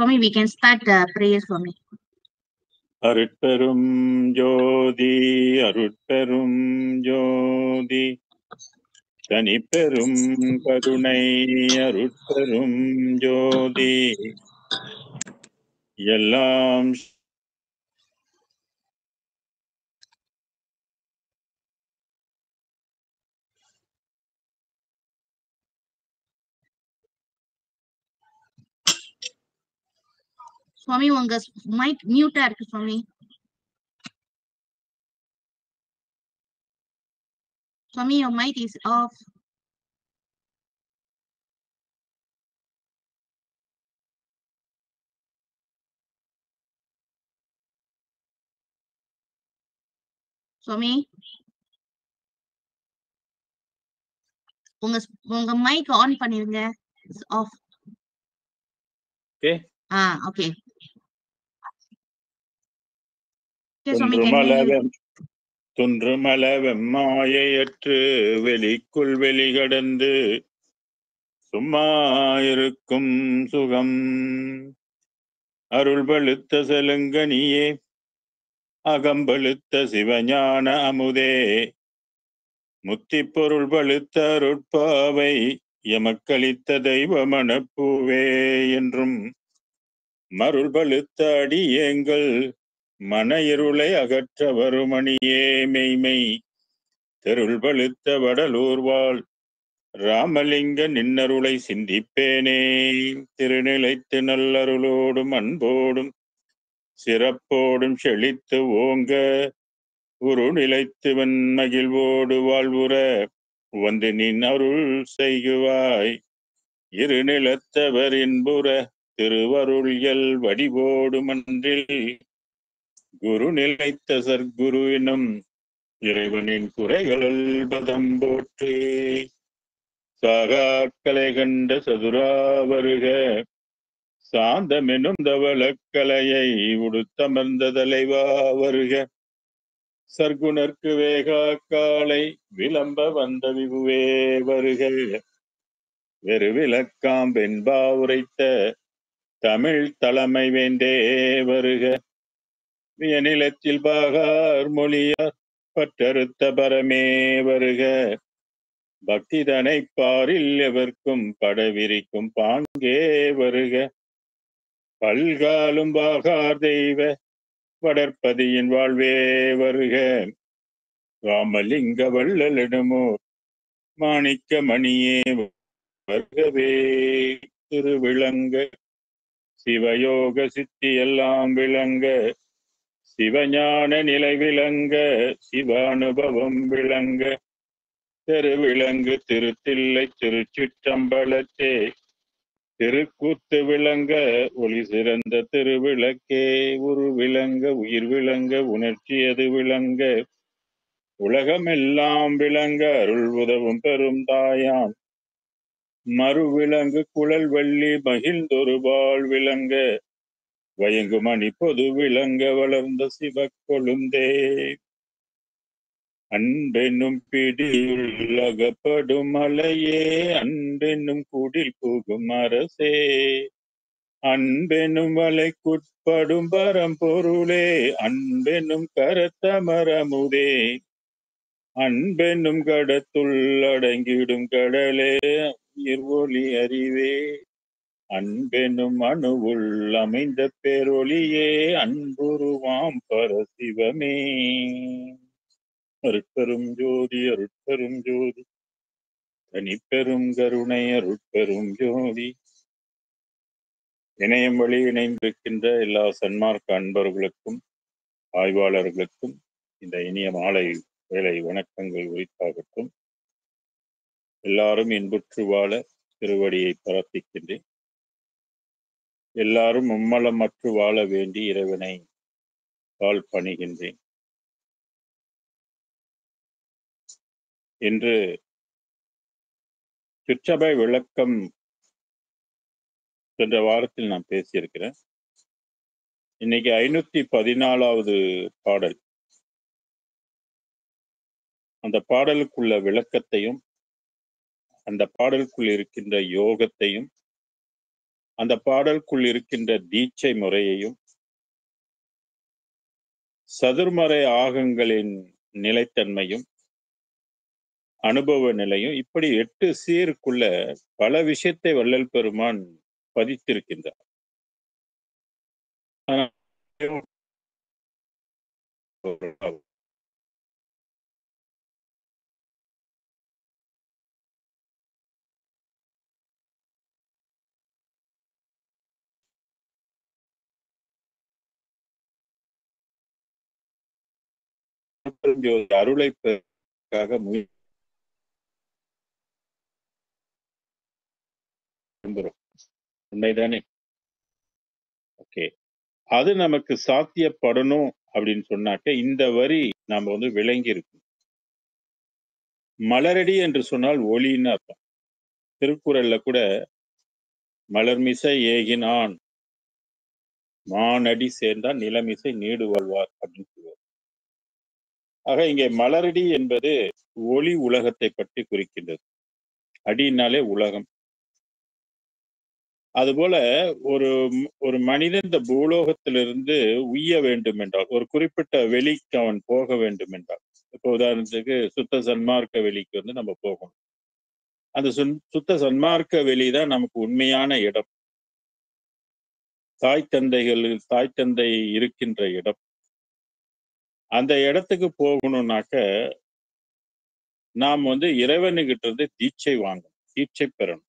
Swami, we can start prayer, Swami. அருட்பெரும் ஜோதி அருட்பெரும் ஜோதி தனிப்பெரும் கருணை அருட்பெரும் ஜோதி எல்லாம் Swami, உங்க mic mute இருக்கு Swami. Swami, your mic is off. Swami, உங்க mic on பண்ணிருங்க. It's off. Okay. Okay. துன்றுமல வெம்மாயையற்று வெளிக்குள் வெளிகடந்து சும்மா இருக்கும் சுகம் அருள்பழுத்த செலுங்கனியே அகம்பழுத்த சிவஞான அமுதே முத்திப்பொருள் பழுத்த அருட்பாவை எமக்களித்த தெய்வ மணப்பூவே என்றும் மருள் பழுத்த அடியேங்கள் மன இருளை அகற்ற வருமணியே மெய்மை தெருள் பழுத்த வடலூர் வாழ் ராமலிங்க நின்னருளை சிந்திப்பேனே திருநிலைத்து நல்லருளோடும் அன்போடும் சிறப்போடும் செழித்து ஓங்க உரு நிலைத்து மகிழ்வோடு வாழ்வுற வந்து நின் அருள் செய்குவாய் இரு நிலத்தவர் இன்புற திருவருள்கள் வடிவோடு மன்றில் குரு நிலைத்த சர்க்குரு எனும் இறைவனின் குறைகள் பதம் போற்றி சாகாக்கலை கண்ட சதுரா வருக சாந்தமெனும் தவளக்கலையை உடுத்தமர்ந்த தலைவா வருக சர்க்குணர்க்கு வேகா காலை விளம்ப வந்த விபுவே வருக வெறு விளக்காம் வெண்பா உரைத்த தமிழ் தலைமை வேண்டே வருக வியநிலத்தில் பாகார் மொழியார் பற்றறுத்த பரமே வருக பக்திதனை பாரில் எவர்க்கும் படவிரிக்கும் பாங்கே வருக பல்காலும் பாகார் தெய்வ வடற்பதியின் வாழ்வே வருக ராமலிங்க வள்ளலிடமோ மாணிக்க மணியே வருகவே திருவிளங்க சிவயோக சித்தி எல்லாம் விளங்க சிவஞான நிலை விளங்க சிவானுபவம் விளங்க திருவிளங்கு திருத்தில்லை திருச்சிற்றம்பலத்தே திருக்கூத்து விளங்க ஒளி சிறந்த திருவிளக்கே உரு விளங்க உயிர் விளங்க உணர்ச்சியது விளங்க உலகமெல்லாம் விளங்க அருள் உதவும் பெரும் தாயாம் மறு விளங்கு குழல் வள்ளி மகிழ்ந்தொருபால் விளங்க வயங்கு மணி பொது விளங்க வளர்ந்த சிவக்கொழுந்தே அன்பென்னும் பிடியுள் அகப்படும் மலையே அன்பென்னும் குடில் புகும் அரசே அன்பெனும் வலைக்குட்படும் பரம்பொருளே அன்பெனும் கரத்தமரமுதே அன்பெனும் கடத்துள் அடங்கிடும் கடலே உயிர் ஒளி அறிவே அன்பெனும் அணுவுள் அமைந்த பேரொளியே அன்புருவாம் பரசிவமே அருட்பெரும் ஜோதி அருட்பெரும் ஜோதி தனிப்பெரும் கருணை அருட்பெரும் ஜோதி இணையம் வழி இணைந்திருக்கின்ற எல்லா சன்மார்க்க அன்பர்களுக்கும் ஆய்வாளர்களுக்கும் இந்த இனிய மாலை வேலை வணக்கங்கள் உரித்தாகட்டும். எல்லாரும் இன்புற்று வாழ திருவடியை பிரார்த்திக்கின்றேன். எல்லாரும் மும்மலமற்று வாழ வேண்டி இறைவனை கால் பணிகின்றேன். இன்று சிற்றபை விளக்கம் சென்ற வாரத்தில் நான் பேசியிருக்கிறேன். இன்னைக்கு 514வது பாடல். அந்த பாடலுக்குள்ள விளக்கத்தையும் அந்த பாடலுக்குள் இருக்கின்ற யோகத்தையும் அந்த பாடலுக்குள் இருக்கின்ற தீட்சை முறையையும் சதுர்மறை ஆகங்களின் நிலைத்தன்மையும் அனுபவ நிலையும் இப்படி 8 சீருக்குள்ள பல விஷயத்தை வள்ளல் பெருமான் பதித்திருக்கின்றார். அருளை பெறக்காக உண்மைதானே? ஓகே, அது நமக்கு சாத்தியப்படணும் அப்படின்னு சொன்னாக்க இந்த வரி நாம வந்து விளங்கி இருக்கும். மலரடி என்று சொன்னால் ஒளின்னு அர்த்தம். திருக்குறள்ல கூட மலர்மிசை ஏகினான் மானடி சேர்ந்தால் நிலமிசை நீடு வாழ்வார் அப்படின்னு சொல்லுவார். ஆக இங்கே மலரடி என்பது ஒளி உலகத்தை பற்றி குறிக்கின்றது. அடினாலே உலகம். அதுபோல ஒரு ஒரு மனிதன் இந்த பூலோகத்திலிருந்து உய்ய வேண்டும் என்றால், ஒரு குறிப்பிட்ட வெளிக்கு அவன் போக வேண்டும் என்றால், இப்போ உதாரணத்துக்கு சுத்த சன்மார்க்க வெளிக்கு வந்து நம்ம போகணும். அந்த சுத்த சன்மார்க்க வெளிதான் நமக்கு உண்மையான இடம். தாய் தந்தை இருக்கின்ற இடம். அந்த இடத்துக்கு போகணும்னாக்க நாம் வந்து இறைவனுகிட்ட இருந்து தீட்சை வாங்கணும், தீட்சை பெறணும்.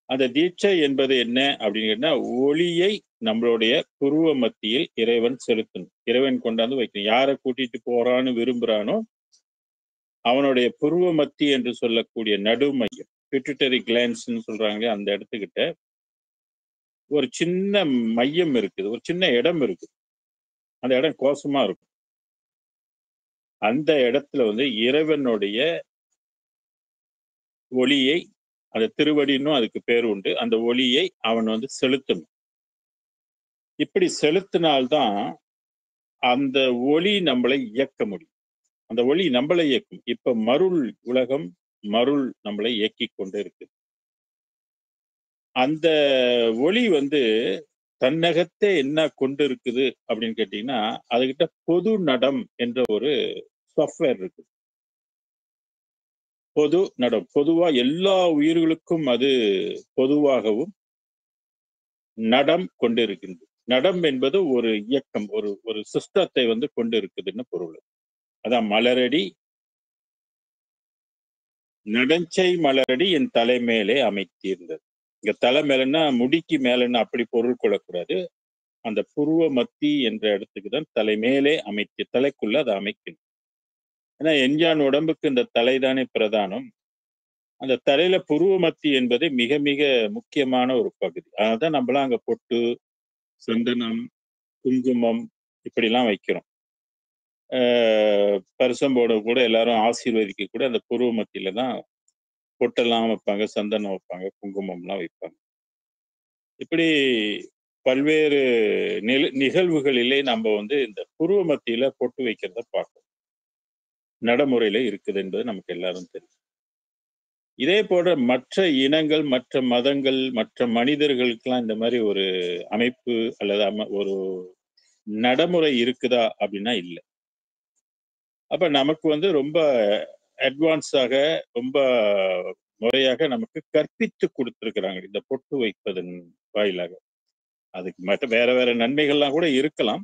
அந்த தீட்சை என்பது என்ன அப்படின்னா, ஒளியை நம்மளுடைய புருவ மத்தியில் இறைவன் செலுத்தணும். இறைவன் கொண்டாந்து வைக்கணும். யாரை கூட்டிட்டு போறான்னு விரும்புறானோ அவனுடைய புருவ மத்தி என்று சொல்லக்கூடிய நடுமையம், பிட்யூட்டரி கிளான்ஸ்ன்னு சொல்றாங்க, அந்த இடத்துக்கிட்ட ஒரு சின்ன மையம் இருக்குது, ஒரு சின்ன இடம் இருக்குது. அந்த இடம் கோசமா இருக்கும். அந்த இடத்துல வந்து இறைவனுடைய ஒளியை, அந்த திருவடின்னும் அதுக்கு பேர் உண்டு, அந்த ஒளியை அவன் வந்து செலுத்தணும். இப்படி செலுத்தினால்தான் அந்த ஒளி நம்மளை இயக்க முடியும். அந்த ஒளி நம்மளை இயக்கும். இப்ப மருள் உலகம், மருள் நம்மளை இயக்கி கொண்டு இருக்கு. அந்த ஒளி வந்து தன்னகத்தே என்ன கொண்டு இருக்குது அப்படின்னு கேட்டீங்கன்னா, அதுகிட்ட பொது நடம் என்ற ஒரு சாஃப்ட்வேர் இருக்கு. பொது நடம், பொதுவா எல்லா உயிர்களுக்கும் அது பொதுவாகவும் நடம் கொண்டு இருக்கின்றது. நடம் என்பது ஒரு இயக்கம், ஒரு சிஸ்டத்தை வந்து கொண்டு இருக்குதுன்னு பொருள். அதான் மலரடி நடஞ்சை மலரடி என் தலை மேலே அமைத்திருந்தது. இங்க தலை மேலன்னா முடிக்கு மேலன்னா அப்படி பொருள் கொள்ளக்கூடாது. அந்த புருவ மத்தி என்ற இடத்துக்கு தான் தலை மேலே அமைத்து, தலைக்குள்ள அதை அமைக்கணும். ஏன்னா எஞ்சான் உடம்புக்கு இந்த தலைதானே பிரதானம். அந்த தலையில புருவ மத்தி என்பது மிக மிக முக்கியமான ஒரு பகுதி. அதான் நம்மளாம் அங்க பொட்டு, சந்தனம், குங்குமம் இப்படிலாம் வைக்கிறோம். பரிசம்போட கூட எல்லாரும் ஆசீர்வதிக்க கூட அந்த புருவ மத்தியில தான் பொட்டெல்லாம் வைப்பாங்க, சந்தனம் வைப்பாங்க, குங்குமம்லாம் வைப்பாங்க. இப்படி பல்வேறு நிகழ்வுகளிலே நம்ம வந்து இந்த புருவ மத்தியில பொட்டு வைக்கிறத பார்க்கணும். நடைமுறையில இருக்குது என்பது நமக்கு எல்லாரும் தெரியும். இதே போல மற்ற இனங்கள், மற்ற மதங்கள், மற்ற மனிதர்களுக்கெல்லாம் இந்த மாதிரி ஒரு அமைப்பு அல்லது ஒரு நடைமுறை இருக்குதா அப்படின்னா இல்லை. அப்ப நமக்கு வந்து ரொம்ப அட்வான்ஸாக, ரொம்ப முறையாக நமக்கு கற்பித்து கொடுத்திருக்கிறாங்க இந்த பொட்டு வைப்பதன் வாயிலாக. அதுக்கு மற்ற வேற வேற நன்மைகள்லாம் கூட இருக்கலாம்.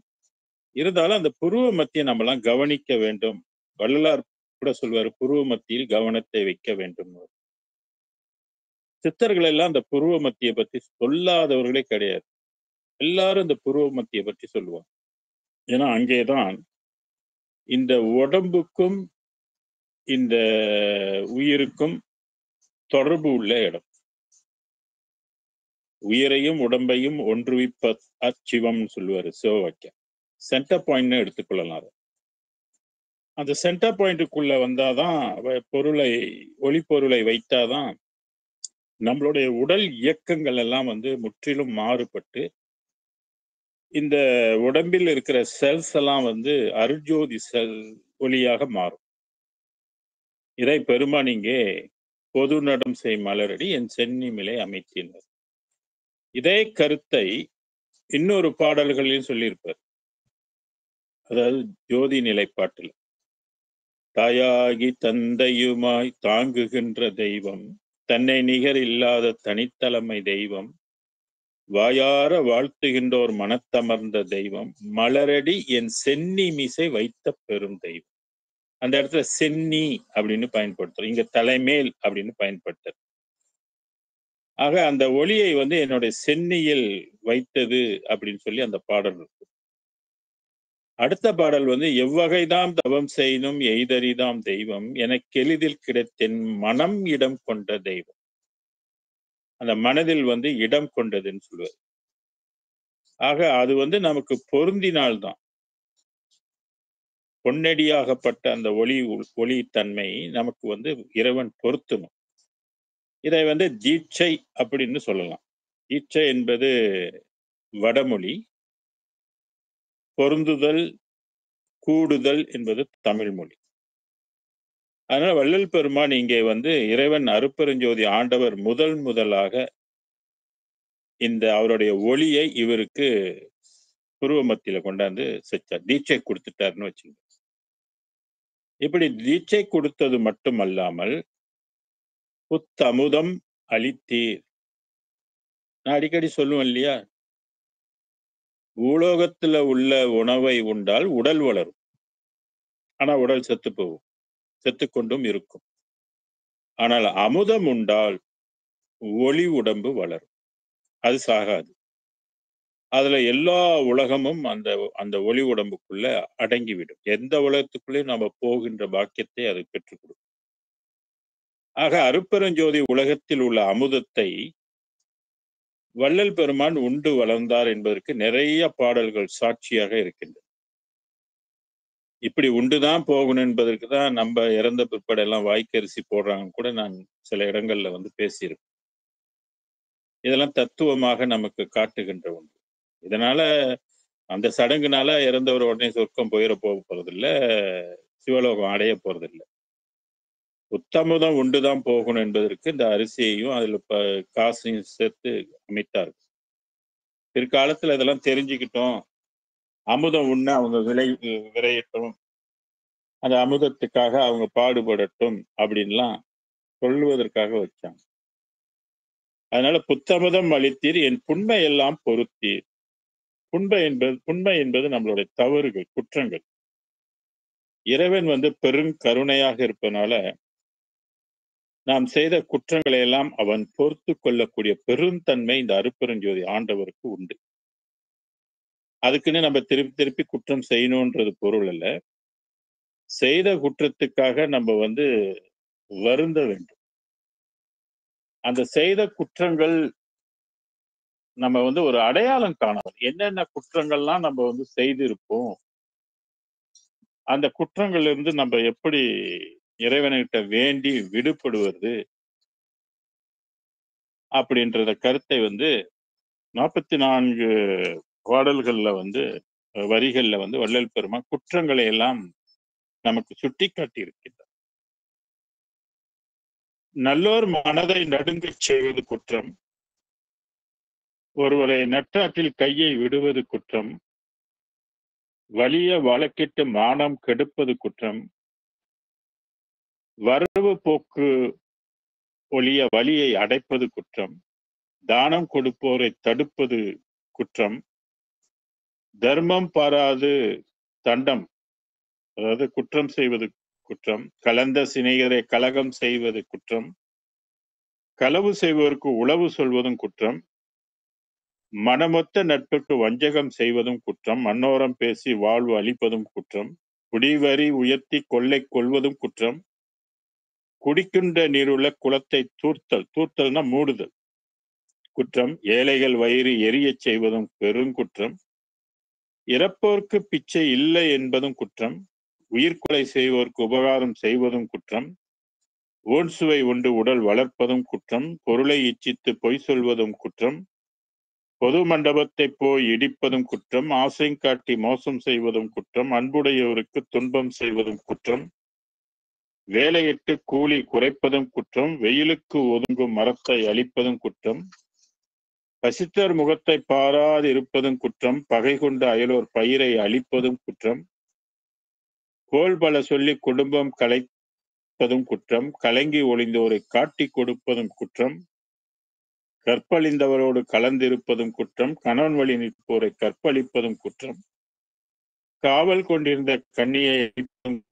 இருந்தாலும் அந்த புருவ மத்தியை நம்மலாம் கவனிக்க வேண்டும். வள்ளலார் கூட சொல்வாரு, புருவ மத்தியில் கவனத்தை வைக்க வேண்டும். சித்தர்கள் எல்லாம் அந்த புருவ மத்தியை பத்தி சொல்லாதவர்களே கிடையாது. எல்லாரும் இந்த புருவ மத்தியை பற்றி சொல்லுவாங்க. ஏன்னா அங்கேதான் இந்த உடம்புக்கும் இந்த உயிருக்கும் தொடர்பு உள்ள இடம். உயிரையும் உடம்பையும் ஒன்றுவிப்ப அச்சிவம் சொல்லுவாரு சிவவாக்கியம். சென்டர் பாயிண்ட்னு எடுத்துக்கொள்ளலாம். அதை அந்த சென்டர் பாயிண்ட்டுக்குள்ள வந்தாதான் ஒளி பொருளை வைத்தாதான் நம்மளுடைய உடல் இயக்கங்கள் எல்லாம் வந்து முற்றிலும் மாறுபட்டு இந்த உடம்பில் இருக்கிற செல்ஸ் எல்லாம் வந்து அருஜோதி செல் ஒளியாக மாறும். இதை பெருமான் இங்கே பொது நடம் செய் மலரடி என் சென்னிமிலை அமைத்தினர். இதே கருத்தை இன்னொரு பாடல்களில் சொல்லியிருப்பார். அதாவது ஜோதி நிலைப்பாட்டில் தாயாகி தந்தையுமாய் தாங்குகின்ற தெய்வம், தன்னை நிகர் இல்லாத தனித்தலைமை தெய்வம், வாயார வாழ்த்துகின்றோர் மனத்தமர்ந்த தெய்வம், மலரடி என் சென்னி மிசை வைத்த பெரும் தெய்வம். அந்த இடத்துல சென்னி அப்படின்னு பயன்படுத்துறோம், இங்க தலைமேல் அப்படின்னு பயன்படுத்துறோம். ஆக அந்த ஒளியை என்னுடைய சென்னியில் வைத்தது அப்படின்னு சொல்லி அந்த பாடல் இருக்கு. அடுத்த பாடல் எவ்வகைதாம் தவம் செய்யணும் எய்தறிதாம் தெய்வம், எனக்கு எளிதில் கிடைத்தென் மனம் இடம் கொண்ட தெய்வம். அந்த மனதில் இடம் கொண்டதுன்னு சொல்லுவார். ஆக அது நமக்கு பொருந்தினால்தான், பொன்னடியாகப்பட்ட அந்த ஒளி தன்மை நமக்கு இறைவன் பொருத்தணும். இதை தீட்சை அப்படின்னு சொல்லலாம். தீட்சை என்பது வடமொழி, பொருந்துதல் கூடுதல் என்பது தமிழ் மொழி. அதனால வள்ளல் பெருமான் இங்கே இறைவன் அருட்பெருஞ்சோதி ஆண்டவர் முதலாக இந்த அவருடைய ஒளியை இவருக்கு புருவ மத்தியில கொண்டாந்து செச்சார், தீட்சை கொடுத்துட்டாருன்னு வச்சுங்க. இப்படி தீட்சை கொடுத்தது மட்டுமல்லாமல் புத்தமுதம் அளித்தீர். நான் அடிக்கடி சொல்லுவேன் இல்லையா, பூலோகத்துல உள்ள உணவை உண்டால் உடல் வளரும், ஆனா உடல் செத்து போகும், செத்து கொண்டும் இருக்கும். ஆனால் அமுதம் உண்டால் ஒளி உடம்பு வளரும், அது சாகாது. அதுல எல்லா உலகமும் அந்த அந்த ஒளி உடம்புக்குள்ள அடங்கிவிடும். எந்த உலகத்துக்குள்ளேயும் நம்ம போகின்ற பாக்கியத்தை அது பெற்றுக் கொடுக்கும். ஆக அருட்பெருஞ்சோதி உலகத்தில் உள்ள அமுதத்தை வள்ளல் பெருமான் உண்டு வளர்ந்தார் என்பதற்கு நிறைய பாடல்கள் சாட்சியாக இருக்கின்றன. இப்படி உண்டுதான் போகணும் என்பதற்கு தான் நம்ம இறந்த பிற்பாடு எல்லாம் வாய்க்கரிசி போடுறாங்கன்னு கூட நான் சில இடங்கள்ல பேசியிருக்கேன். இதெல்லாம் தத்துவமாக நமக்கு காட்டுகின்ற ஒன்று. இதனால அந்த சடங்குனால இறந்தவர் உடனே சொர்க்கம் போயிட போறதில்லை, சிவலோகம் அடைய போறதில்லை. உத்தமுதம் உண்டுதான் போகணும் என்பதற்கு இந்த அரிசியையும் அதுல காசையும் சேர்த்து அமைத்தார்கள். பிற்காலத்துல இதெல்லாம் தெரிஞ்சுக்கிட்டோம், அமுதம் உண்ண அவங்க விரையட்டும், அந்த அமுதத்துக்காக அவங்க பாடுபடட்டும் அப்படின்லாம் சொல்லுவதற்காக வச்சாங்க. அதனால புத்தமுதம் அளித்தீர் என் புண்மை எல்லாம் பொருத்தீர். புண்மை என்பது நம்மளுடைய தவறுகள், குற்றங்கள். இறைவன் பெருங்கருணையாக இருப்பதனால நாம் செய்த குற்றங்களை எல்லாம் அவன் பொறுத்து கொள்ளக்கூடிய பெருந்தன்மை இந்த அருட்பெருஞ்சோதி ஆண்டவருக்கு உண்டு. அதுக்குன்னு நம்ம திருப்பி குற்றம் செய்யணும்ன்றது பொருள் அல்ல. செய்த குற்றத்துக்காக நம்ம வருந்த வேண்டும். அந்த செய்த குற்றங்கள் நம்ம ஒரு அடையாளம் காணணும். என்னென்ன குற்றங்கள்லாம் நம்ம செய்திருப்போம், அந்த குற்றங்கள்ல இருந்து நம்ம எப்படி இறைவன்கிட்ட வேண்டி விடுபடுவது அப்படின்றத கருத்தை 44 பாடல்கள்ல வரிகள்ல வள்ளல் பெருமான் குற்றங்களை எல்லாம் நமக்கு சுட்டி காட்டி இருக்கின்றார். நல்லோர் மனதை நடுங்கச் செய்வது குற்றம், ஒருவரை நற்றாற்றில் கையை விடுவது குற்றம், வலிய வழக்கிட்டு மானம் கெடுப்பது குற்றம், வரவு போக்கு ஒளிய வலியை அடைப்பது குற்றம், தானம் கொடுப்போரை தடுப்பது குற்றம், தர்மம் பாராது தண்டம் அதாவது குற்றம் செய்வது குற்றம், கலந்த சிநேகரை கலகம் செய்வது குற்றம், களவு செய்வதற்கு உளவு சொல்வதும் குற்றம், மனமொத்த நட்புக்கு வஞ்சகம் செய்வதும் குற்றம், மன்னோரம் பேசி வாழ்வு அளிப்பதும் குற்றம், குடிவரி உயர்த்தி கொள்ளை கொள்வதும் குற்றம், குடிக்கின்ற நீருள்ள குளத்தை தூர்த்தல்னா மூடுதல் குற்றம், ஏழைகள் வயிறு எரியச் செய்வதும் பெருங்குற்றம், இறப்போர்க்கு பிச்சை இல்லை என்பதும் குற்றம், உயிர்கொலை செய்வோருக்கு உபகாரம் செய்வதும் குற்றம், ஓன் சுவை உண்டு உடல் வளர்ப்பதும் குற்றம், பொருளை இச்சித்து பொய் சொல்வதும் குற்றம், பொது மண்டபத்தை போய் இடிப்பதும் குற்றம், ஆசை காட்டி மோசம் செய்வதும் குற்றம், அன்புடையவருக்கு துன்பம் செய்வதும் குற்றம், வேலையிட்டு கூலி குறைப்பதும் குற்றம், வெயிலுக்கு ஒதுங்கும் மரத்தை அழிப்பதும் குற்றம், பசித்தர் முகத்தை பாராது இருப்பதும் குற்றம், பகை கொண்ட அயலோர் பயிரை அழிப்பதும் குற்றம், கோல் பல சொல்லி குடும்பம் கலைப்பதும் குற்றம், கலங்கி ஒளிந்தோரை காட்டிக் கொடுப்பதும் குற்றம், கற்பழிந்தவரோடு கலந்திருப்பதும் குற்றம், கணவன் வழி நிற்போரை கற்பழிப்பதும் குற்றம், காவல் கொண்டிருந்த கண்ணியை அழிப்பதும் குற்றம்,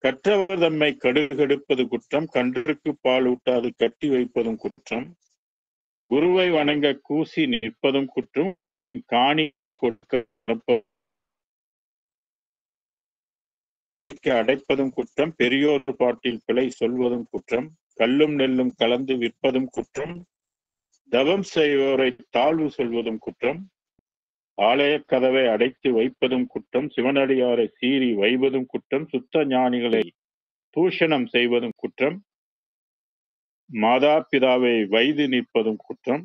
கற்றவர் தம்மை கடுகெடுப்பது குற்றம், கன்றுக்கு பால் ஊட்டாது கட்டி வைப்பதும் குற்றம், குருவை வணங்க கூசி நிற்பதும் குற்றம், காணி கொடுக்க அடைப்பதும் குற்றம், பெரியோர் பாட்டில் பிழை சொல்வதும் குற்றம், கல்லும் நெல்லும் கலந்து விற்பதும் குற்றம், தவம் செய்வோரை தாழ்வு சொல்வதும் குற்றம், ஆலய கதவை அடைத்து வைப்பதும் குற்றம், சிவனடியாரை சீறி வைவதும் குற்றம், சுத்த ஞானிகளை தூஷணம் செய்வதும் குற்றம், மாதா பிதாவை வைது நிற்பதும் குற்றம்,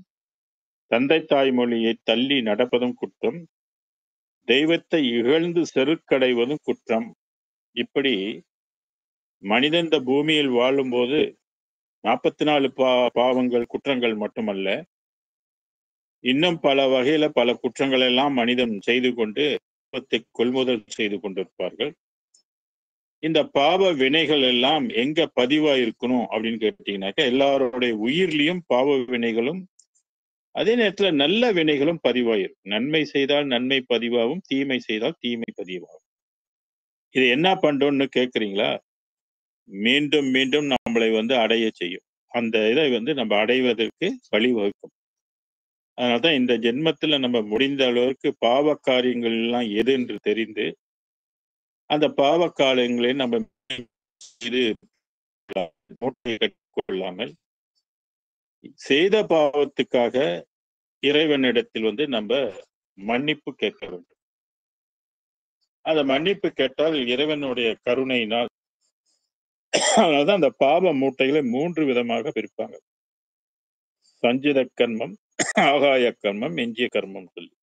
தந்தை தாய்மொழியை தள்ளி நடப்பதும் குற்றம், தெய்வத்தை இகழ்ந்து செருக்கடைவதும் குற்றம். இப்படி மனிதன் இந்த பூமியில் வாழும்போது 44 பாவங்கள் குற்றங்கள் மட்டுமல்ல, இன்னும் பல வகையில பல குற்றங்கள் எல்லாம் மனிதன் செய்து கொண்டு கொள்முதல் செய்து கொண்டிருப்பார்கள். இந்த பாவ வினைகள் எல்லாம் எங்க பதிவா இருக்கணும் அப்படின்னு கேட்டீங்கன்னாக்கா, எல்லாருடைய உயிர்லயும் பாவ வினைகளும் அதே நேரத்துல நல்ல வினைகளும் பதிவாயிருக்கும். நன்மை செய்தால் நன்மை பதிவாகும், தீமை செய்தால் தீமை பதிவாகும். இது என்ன பண்றோம்னு கேட்குறீங்களா? மீண்டும் மீண்டும் நம்மளை அடைய செய்யும். அந்த இதை நம்ம அடைவதற்கு வழிவகுக்கும். அதனால்தான் இந்த ஜென்மத்துல நம்ம முடிந்த அளவுக்கு பாவ காரியங்கள் எல்லாம் எது என்று தெரிந்து அந்த பாவ காரியங்களை நம்ம இது மூட்டையை கட்டிக்கொள்ளாமல் செய்த பாவத்துக்காக இறைவனிடத்தில் நம்ம மன்னிப்பு கேட்க வேண்டும். அந்த மன்னிப்பு கேட்டால் இறைவனுடைய கருணையினால் அதனால்தான் அந்த பாவ மூட்டைகளை 3 விதமாக பிரிப்பாங்க. சஞ்சித கர்மம், ஆகாய கர்மம், எஞ்சிய கர்மம் சொல்லி.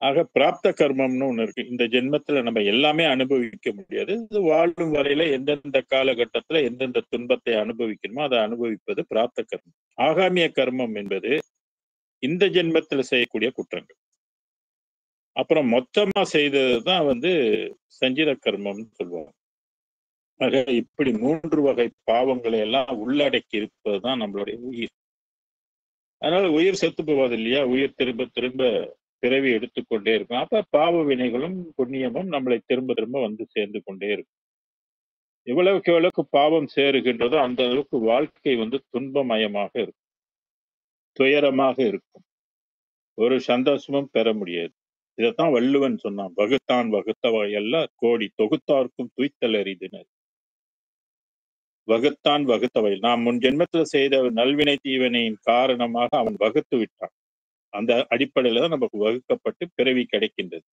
ஆக பிராப்த கர்மம்னு ஒண்ணு இருக்கு. இந்த ஜென்மத்துல நம்ம எல்லாமே அனுபவிக்க முடியாது. இது வாழும் வரையில எந்தெந்த காலகட்டத்துல எந்தெந்த துன்பத்தை அனுபவிக்கணுமோ அதை அனுபவிப்பது பிராப்த கர்மம். ஆகாமிய கர்மம் என்பது இந்த ஜென்மத்துல செய்யக்கூடிய குற்றங்கள். அப்புறம் மொத்தமா செய்ததுதான் சஞ்சித கர்மம்னு சொல்லுவாங்க. ஆக இப்படி 3 வகை பாவங்களை எல்லாம் உள்ளடக்கி இருப்பதுதான் நம்மளுடைய உயிர். அதனால உயிர் செத்து போவது இல்லையா? உயிர் திரும்ப திரும்ப பிறவி எடுத்துக்கொண்டே இருக்கும். அப்ப பாவ வினைகளும் புண்ணியமும் நம்மளை திரும்ப திரும்ப சேர்ந்து கொண்டே இருக்கும். எவ்வளவுக்கு எவ்வளவுக்கு பாவம் சேருகின்றதோ அந்த அளவுக்கு வாழ்க்கை துன்பமயமாக இருக்கும், துயரமாக இருக்கும், ஒரு சந்தோஷமும் பெற முடியாது. இதைத்தான் வள்ளுவன் சொன்னான், வகுத்தான் வகுத்தவையெல்லாம் கோடி தொகுத்தார்க்கும் துய்த்தல் அரிதினர். வகுத்தான் வகுத்தவை, நாம் முன் ஜென்மத்தில் செய்த நல்வினை தீவினையின் காரணமாக அவன் வகுத்து விட்டான். அந்த அடிப்படையில தான் நமக்கு வகுக்கப்பட்டு பிறவி கிடைக்கின்றது.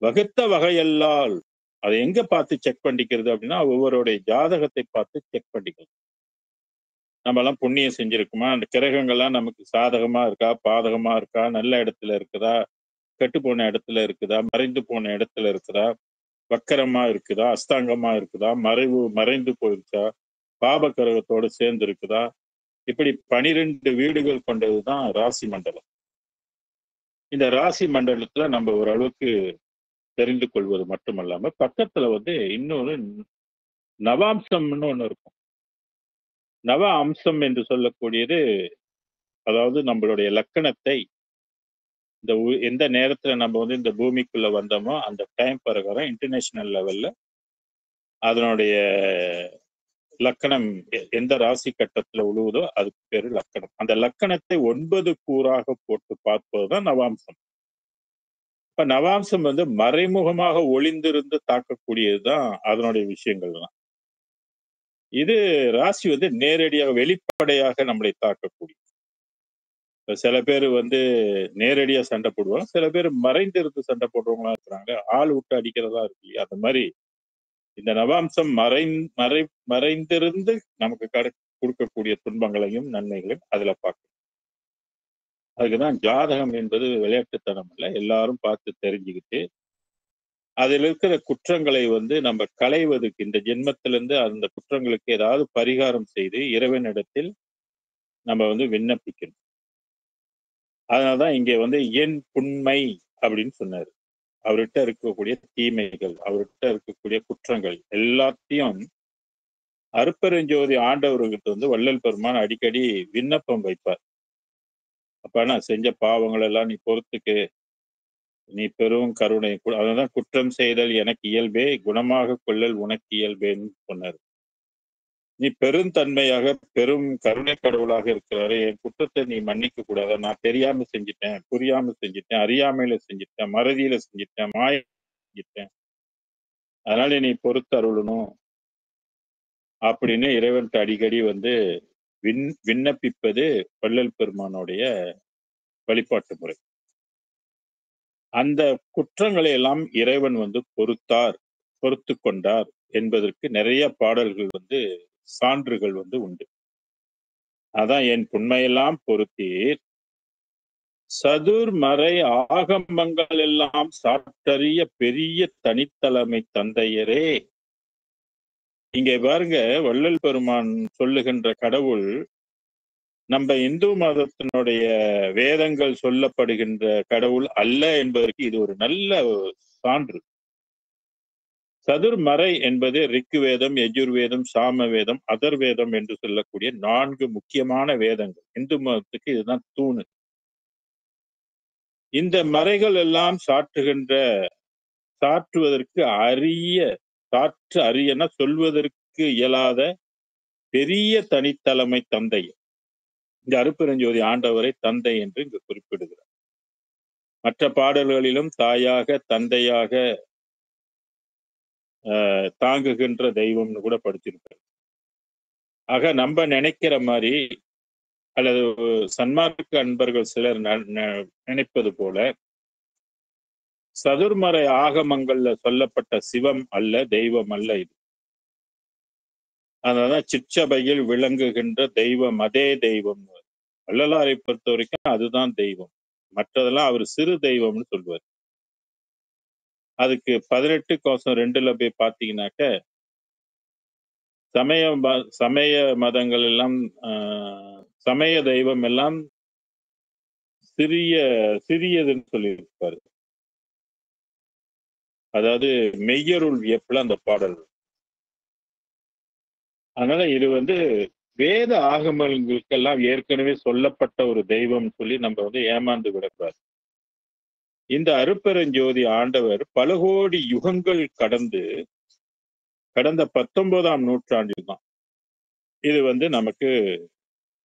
வகுத்த வகையல்லால் அதை எங்க பார்த்து செக் பண்ணிக்கிறது அப்படின்னா, ஒவ்வொருடைய ஜாதகத்தை பார்த்து செக் பண்ணிக்கிறது. நம்ம எல்லாம் புண்ணியம் செஞ்சிருக்குமா, அந்த கிரகங்கள்லாம் நமக்கு சாதகமா இருக்கா, பாதகமா இருக்கா, நல்ல இடத்துல இருக்குதா, கெட்டு போன இடத்துல இருக்குதா, மறைந்து போன இடத்துல இருக்குதா, வக்கரமா இருக்குதா, அஸ்தாங்கமா இருக்குதா, மறைந்து போயிருக்கா, பாப கிரகத்தோடு சேர்ந்து இருக்குதா, இப்படி 12 வீடுகள் கொண்டதுதான் ராசி மண்டலம். இந்த ராசி மண்டலத்துல நம்ம ஓரளவுக்கு தெரிந்து கொள்வது மட்டுமல்லாம பக்கத்துல இன்னொரு நவாம்சம்னு ஒண்ணு இருக்கும். நவ அம்சம் என்று சொல்லக்கூடியது, அதாவது நம்மளுடைய லக்கணத்தை எந்த நேரத்துல நம்ம இந்த பூமிக்குள்ள வந்தோமோ அந்த டைம் பிரகாரம் இன்டர்நேஷனல் லெவல்ல அதனுடைய லக்கணம் எந்த ராசி கட்டத்துல உழுவுதோ அதுக்கு பேரு லக்கணம். அந்த லக்கணத்தை 9 கூறாக போட்டு பார்ப்பதுதான் நவாம்சம். இப்ப நவாம்சம் மறைமுகமாக ஒளிந்திருந்து தாக்கக்கூடியதுதான் அதனுடைய விஷயங்கள்லாம். இது ராசி நேரடியாக வெளிப்படையாக நம்மளை தாக்கக்கூடிய. சில பேர் நேரடியா சண்டை போடுவாங்க, சில பேர் மறைந்திருந்து சண்டை போடுறவங்களா இருக்கிறாங்க, ஆள் விட்டு அடிக்கிறதா இருக்கு இல்லையா? அந்த மாதிரி இந்த நவாம்சம் மறைந்திருந்து நமக்கு கொடுக்கக்கூடிய துன்பங்களையும் நன்மைகளையும் அதுல பார்க்கணும். அதுக்குதான் ஜாதகம் என்பது விளையாட்டுத்தனம் இல்லை, எல்லாரும் பார்த்து தெரிஞ்சுக்கிட்டு அதில் இருக்கிற குற்றங்களை வந்து நம்ம களைவதற்கு இந்த ஜென்மத்திலிருந்து அந்த குற்றங்களுக்கு ஏதாவது பரிகாரம் செய்து இறைவனிடத்தில் நம்ம வந்து விண்ணப்பிக்கணும். அதனாலதான் இங்க வந்து என் புண்மை அப்படின்னு சொன்னாரு. அவர்கிட்ட இருக்கக்கூடிய தீமைகள், அவர்கிட்ட இருக்கக்கூடிய குற்றங்கள் எல்லாத்தையும் அருட்பெருஞ்சோதி ஆண்டவர்கிட்ட வந்து வள்ளல் பெருமான் அடிக்கடி விண்ணப்பம் வைப்பார். அப்ப நான் செஞ்ச பாவங்கள் எல்லாம் நீ பொறுத்துக்கு, நீ பெரும் கருணை அதனாதான் குற்றம் செய்தல் எனக்கு இயல்பே, குணமாக கொள்ளல் உனக்கு இயல்பேன்னு சொன்னார். நீ பெருந்தன்மையாக பெரும் கருணை கடவுளாக இருக்கிறாரு, என் குற்றத்தை நீ மன்னிக்க கூடாது. நான் தெரியாம செஞ்சுட்டேன், புரியாம செஞ்சுட்டேன், அறியாமையில செஞ்சுட்டேன், மறதியில செஞ்சுட்டேன், மாய செஞ்சுட்டேன், அதனால நீ பொறுத்து அருளணும் அப்படின்னு இறைவன்ட்டு அடிக்கடி வந்து விண்ணப்பிப்பது வள்ளல் பெருமானுடைய வழிபாட்டு முறை. அந்த குற்றங்களை எல்லாம் இறைவன் வந்து பொறுத்து கொண்டார் என்பதற்கு நிறைய பாடல்கள் வந்து சான்றுகள் வந்து உண்டு. அதான் என் புண்மையெல்லாம் பொறுத்தீர், சதுர்மறை ஆகமங்கள் எல்லாம் சாற்றறிய பெரிய தனித்தலைமை தந்தையரே. இங்கே பாருங்க, வள்ளல் பெருமான் சொல்லுகின்ற கடவுள் நம்ம இந்து மதத்தினுடைய வேதங்கள் சொல்லப்படுகின்ற கடவுள் அல்ல என்பதற்கு இது ஒரு நல்ல சான்று. சதுர்மறை என்பது ரிக்கு வேதம், யஜுர்வேதம், சாம வேதம், அதர்வேதம் என்று சொல்லக்கூடிய 4 முக்கியமான வேதங்கள். இந்து மதத்துக்கு இதுதான் தூணு. இந்த மறைகள் எல்லாம் சாற்றுவதற்கு அரியன சொல்வதற்கு இயலாத பெரிய தனித்தலைமை தந்தை. இந்த அருட்பெருஞ்சோதி ஆண்டவரை தந்தை என்று இங்கு குறிப்பிடுகிறார். மற்ற பாடல்களிலும் தாயாக, தந்தையாக தாங்குகின்ற தெய்வம்னு கூட படிச்சிருப்பார். ஆக நம்ம நினைக்கிற மாதிரி அல்லது சன்மார்க்க அன்பர்கள் சிலர் நினைப்பது போல சதுர்மறை ஆகமங்கள்ல சொல்லப்பட்ட சிவம் அல்ல, தெய்வம் அல்ல இது. அதனாலதான் சிற்சபையில் விளங்குகின்ற தெய்வம் அதே தெய்வம். வள்ளலாரை பொறுத்த வரைக்கும் அதுதான் தெய்வம், மற்றதெல்லாம் அவர் சிறு தெய்வம்னு சொல்லுவார். அதுக்கு 18:2 போய் பார்த்தீங்கன்னாக்க சமய மதங்கள் எல்லாம் சமய தெய்வம் எல்லாம் சிறியதுன்னு சொல்லியிருப்பாரு. அதாவது மெய்யருள் வியப்புல அந்த பாடல். அதனால இது வந்து வேத ஆகமங்களுக்கெல்லாம் ஏற்கனவே சொல்லப்பட்ட ஒரு தெய்வம் சொல்லி நம்ம வந்து ஏமாந்து விடக்கூடாது. இந்த அருட்பெருஞ்சோதி ஆண்டவர் பல கோடி யுகங்கள் கடந்த 19ஆம் நூற்றாண்டில் தான் இது வந்து நமக்கு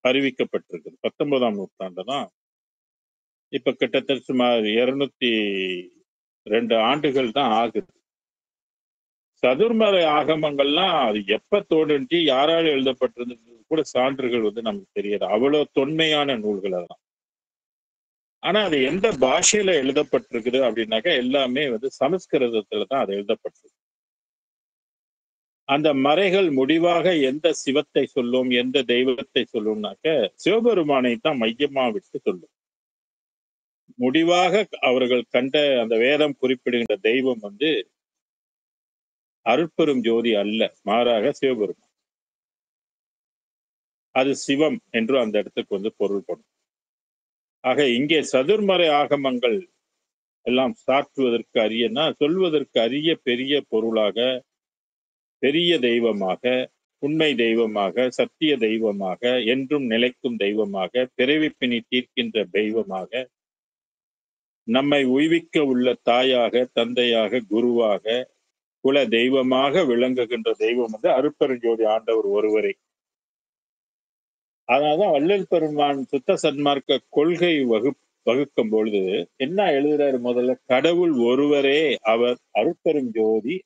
அறிவிக்கப்பட்டிருக்கு. 19ஆம் நூற்றாண்டு தான். இப்ப கிட்டத்தட்ட சுமார் 202 ஆண்டுகள் தான் ஆகுது. சதுர்மறை ஆகமங்கள்லாம் அது எப்ப தோன்றுச்சு, யாரால் எழுதப்பட்டிருந்தது கூட சான்றுகள் வந்து நமக்கு தெரியாது. அவ்வளவு தொன்மையான நூல்கள் அதெல்லாம். ஆனா அது எந்த பாஷையில எழுதப்பட்டிருக்குது அப்படின்னாக்கா எல்லாமே வந்து சமஸ்கிருதத்துல தான் அது எழுதப்பட்டிருக்கு. அந்த மறைகள் முடிவாக எந்த சிவத்தை சொல்லும், எந்த தெய்வத்தை சொல்லும்னாக்க சிவபெருமானை தான் மையமா விட்டு சொல்லும். முடிவாக அவர்கள் கண்ட அந்த வேதம் குறிப்பிடுகின்ற தெய்வம் வந்து அருட்பெரும் ஜோதி அல்ல, மாறாக சிவபெருமான். அது சிவம் என்று அந்த இடத்துக்கு வந்து பொருள்படும். ஆக இங்கே சதுர்மறை ஆகமங்கள் எல்லாம் சாற்றுவதற்கு அரியனா சொல்வதற்கு அரிய பெரிய பொருளாக, பெரிய தெய்வமாக, உண்மை தெய்வமாக, சத்திய தெய்வமாக, என்றும் நிலைக்கும் தெய்வமாக, பிறவிப்பினி தீர்க்கின்ற தெய்வமாக, நம்மை உய்விக்க உள்ள தாயாக, தந்தையாக, குருவாக, குல தெய்வமாக விளங்குகின்ற தெய்வம் வந்து அருட்பெருஞ்சோதி ஆண்டவர் ஒருவரே. அதனாலதான் வள்ளல் பெருமான் சுத்த சன்மார்க்க கொள்கை வகுக்கும் பொழுது என்ன எழுதுறாரு? முதல்ல கடவுள் ஒருவரே அவர் அருட்பெருஞ்சோதி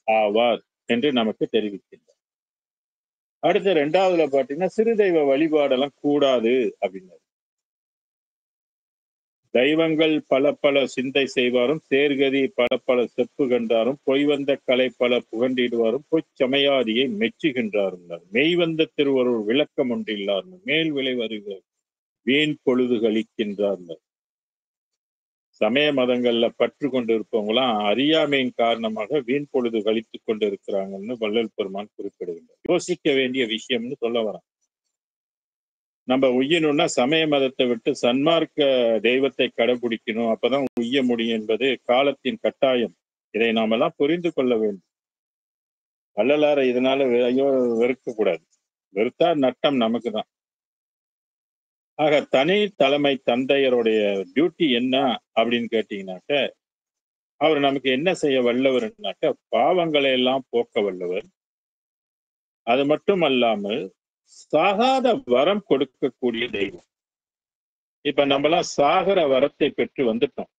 ஆவார் என்று நமக்கு தெரிவிக்கின்றார். அடுத்த 2வதுல பாத்தீங்கன்னா சிறு தெய்வ வழிபாடெல்லாம் கூடாது அப்படின்னாரு. தெய்வங்கள் பல சிந்தை செய்வாரும், சேர்கதி பல செப்பு கண்டாரும், பொய் வந்த கலை பல புகண்டிடுவாரும், பொய்ச்சமயாதியை மெச்சுகின்றாரும், மெய்வந்த திருவருள் விளக்கம் ஒன்றில்லார், மேல் விளை வருகிறார், வீண் பொழுது கழிக்கின்றார். சமய மதங்கள்ல பற்று கொண்டு இருப்பவங்களாம் அறியாமையின் காரணமாக வீண் பொழுது கழித்துக் கொண்டு இருக்கிறாங்கன்னு வள்ளல் பெருமான் குறிப்பிடுகின்றார். யோசிக்க வேண்டிய விஷயம்னு சொல்ல வரான். நம்ம உய்யணும்னா சமய மதத்தை விட்டு சன்மார்க்க தெய்வத்தை கடைபிடிக்கணும், அப்பதான் உய்ய முடியும் என்பது காலத்தின் கட்டாயம். இதை நாம எல்லாம் புரிந்து கொள்ள வேண்டும். வள்ளலாரை இதனால ஐயோ வெறுக்க கூடாது. வெறுத்தா நட்டம் நமக்கு தான். ஆக தனி தலைமை தந்தையருடைய டியூட்டி என்ன அப்படின்னு கேட்டீங்கன்னாக்க, அவர் நமக்கு என்ன செய்ய வல்லவர்னாக்க பாவங்களை எல்லாம் போக்க வல்லவர். அது மட்டும் அல்லாமல் சாகாத வரம் கொடுக்கக்கூடிய தெய்வம். இப்ப நம்மலாம் சாகர வரத்தை பெற்று வந்துட்டோம்.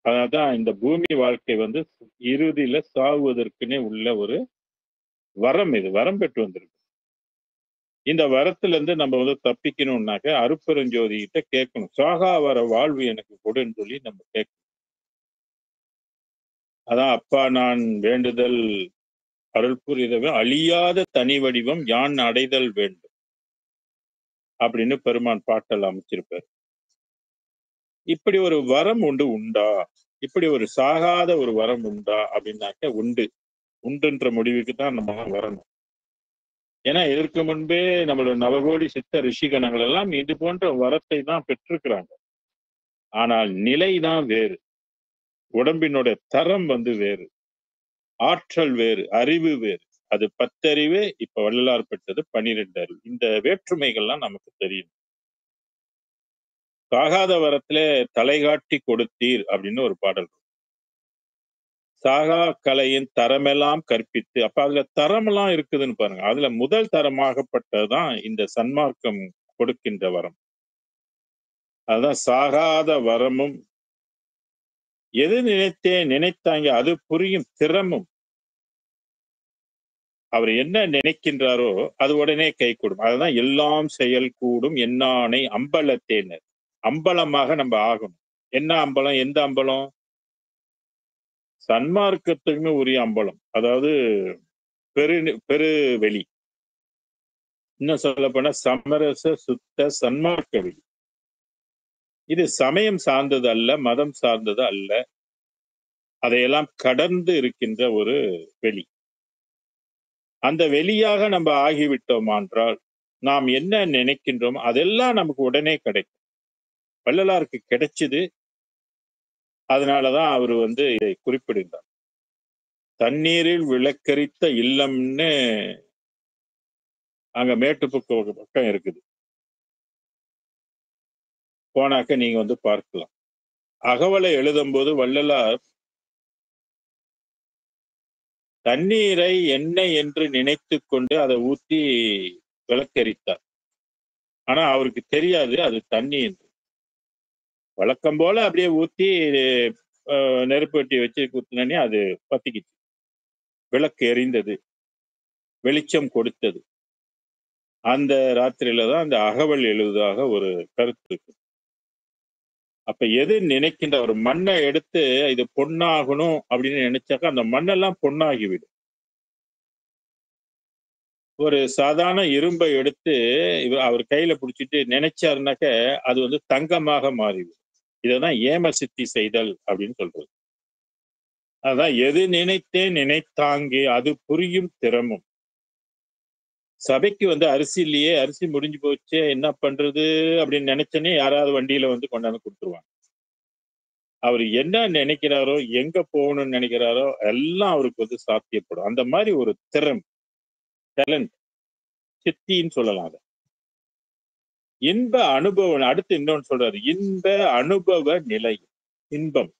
அதனால்தான் இந்த பூமி வாழ்க்கை வந்து இறுதியில சாகுவதற்குன்னே உள்ள ஒரு வரம். இது வரம் பெற்று வந்திருக்கு. இந்த வரத்துல இருந்து நம்ம வந்து தப்பிக்கணும்னாக்க அருப்பெருஞ்சோதி கிட்ட கேட்கணும். சாகா வர வாழ்வு எனக்கு கொடுன்னு சொல்லி நம்ம கேட்கணும். அதான் அப்பா நான் வேண்டுதல் அருள் புரிதவே அழியாத தனி வடிவம் யான் அடைதல் வேண்டும் அப்படின்னு பெருமான் பாட்டல் அமைச்சிருப்பார். இப்படி ஒரு வரம் உண்டா? இப்படி ஒரு சாகாத ஒரு வரம் உண்டா அப்படின்னாக்க உண்டு. உண்டுன்ற முடிவுக்கு தான் நம்ம வரணும். ஏன்னா இதற்கு முன்பே நம்மளோட நவகோடி சித்த ரிஷிகணங்கள் எல்லாம் இது போன்ற வரத்தை தான் பெற்றிருக்கிறாங்க. ஆனால் நிலைதான் வேறு. உடம்பினுடைய தரம் வந்து வேறு, ஆற்றல் வேறு, அறிவு வேறு. அது 10 அறிவு, இப்ப வள்ளலார் பெற்றது 12 அறிவு. இந்த வேற்றுமைகள்லாம் நமக்கு தெரியும். சாகாத வரத்திலே தலைகாட்டி கொடுத்தீர் அப்படின்னு ஒரு பாடல். சாகா கலையின் தரமெல்லாம் கற்பித்து, அப்ப அதுல தரமெல்லாம் இருக்குதுன்னு பாருங்க. அதுல முதல் தரமாகப்பட்டதுதான் இந்த சன்மார்க்கம் கொடுக்கின்ற வரம். அதுதான் சாகாத வரமும், எது நினைத்தாங்க அது புரியும் திறமும். அவர் என்ன நினைக்கின்றாரோ அது உடனே கை கூடும். அதுதான் எல்லாம் செயல் கூடும் என்னானை அம்பலத்தேனர். அம்பலமாக நம்ம ஆகணும். என்ன அம்பலம்? எந்த அம்பலம்? சன்மார்க்கத்துக்குன்னு உரிய அம்பலம். அதாவது பெரு வெளி. இன்னும் சொல்ல போனா சமரச சுத்த சன்மார்க்க வெளி. இது சமயம் சார்ந்தது அல்ல, மதம் சார்ந்தது அல்ல. அதையெல்லாம் கடந்து இருக்கின்ற ஒரு வெளி. அந்த வெளியாக நம்ம ஆகிவிட்டோம் என்றால் நாம் என்ன நினைக்கின்றோம் அதெல்லாம் நமக்கு உடனே கிடைக்கும். வள்ளலாருக்கு கிடைச்சது. அதனாலதான் அவர் வந்து இதை குறிப்பிடுகிறார். தண்ணீரில் விளக்கரித்த இல்லம்னு அங்க மேட்டுப்புக்கு பக்கம் இருக்குது. போனாக்க நீங்க வந்து பார்க்கலாம். அகவலை எழுதும் போது வள்ளலார் தண்ணீரை எண்ணெய் என்று நினைத்து கொண்டு அதை ஊற்றி விளக்கரித்தார். ஆனா அவருக்கு தெரியாது அது தண்ணி என்று. வழக்கம் போல அப்படியே ஊத்தி நெருப்பு வெட்டி வச்சு குத்துனே அது பத்திக்கிச்சு. விளக்கு எரிந்தது, வெளிச்சம் கொடுத்தது. அந்த ராத்திரியில தான் அந்த அகவல் எழுதுவதாக ஒரு கருத்து இருக்கு. அப்ப எது நினைக்கின்ற ஒரு மண்ணை எடுத்து இது பொன்னாகணும் அப்படின்னு நினைச்சாக்கா அந்த மண்ணெல்லாம் பொன்னாகிவிடும். ஒரு சாதாரண இரும்பை எடுத்து அவர் கையில பிடிச்சிட்டு நினைச்சாருனாக்க அது வந்து தங்கமாக மாறிவிடும். இததான் ஏம சித்தி செய்தல் அப்படின்னு சொல்றது. அதான் எது நினைத்தேன் நினைத்தாங்கே அது புரியும் திறமும். சபைக்கு வந்து அரிசி இல்லையே, அரிசி முடிஞ்சு போச்சே, என்ன பண்றது அப்படின்னு நினைச்சனே யாராவது வண்டியில வந்து கொண்டாந்து கொடுத்துருவாங்க. அவர் என்ன நினைக்கிறாரோ, எங்க போகணும்னு நினைக்கிறாரோ எல்லாம் அவருக்கு வந்து சாத்தியப்படும். அந்த மாதிரி ஒரு திறம், டேலண்ட், சித்தின்னு சொல்லலாம் அதை. இன்ப அனுபவம். அடுத்து இன்னொன்னு சொல்றாரு, இன்ப அனுபவ நிலை. இன்பம்.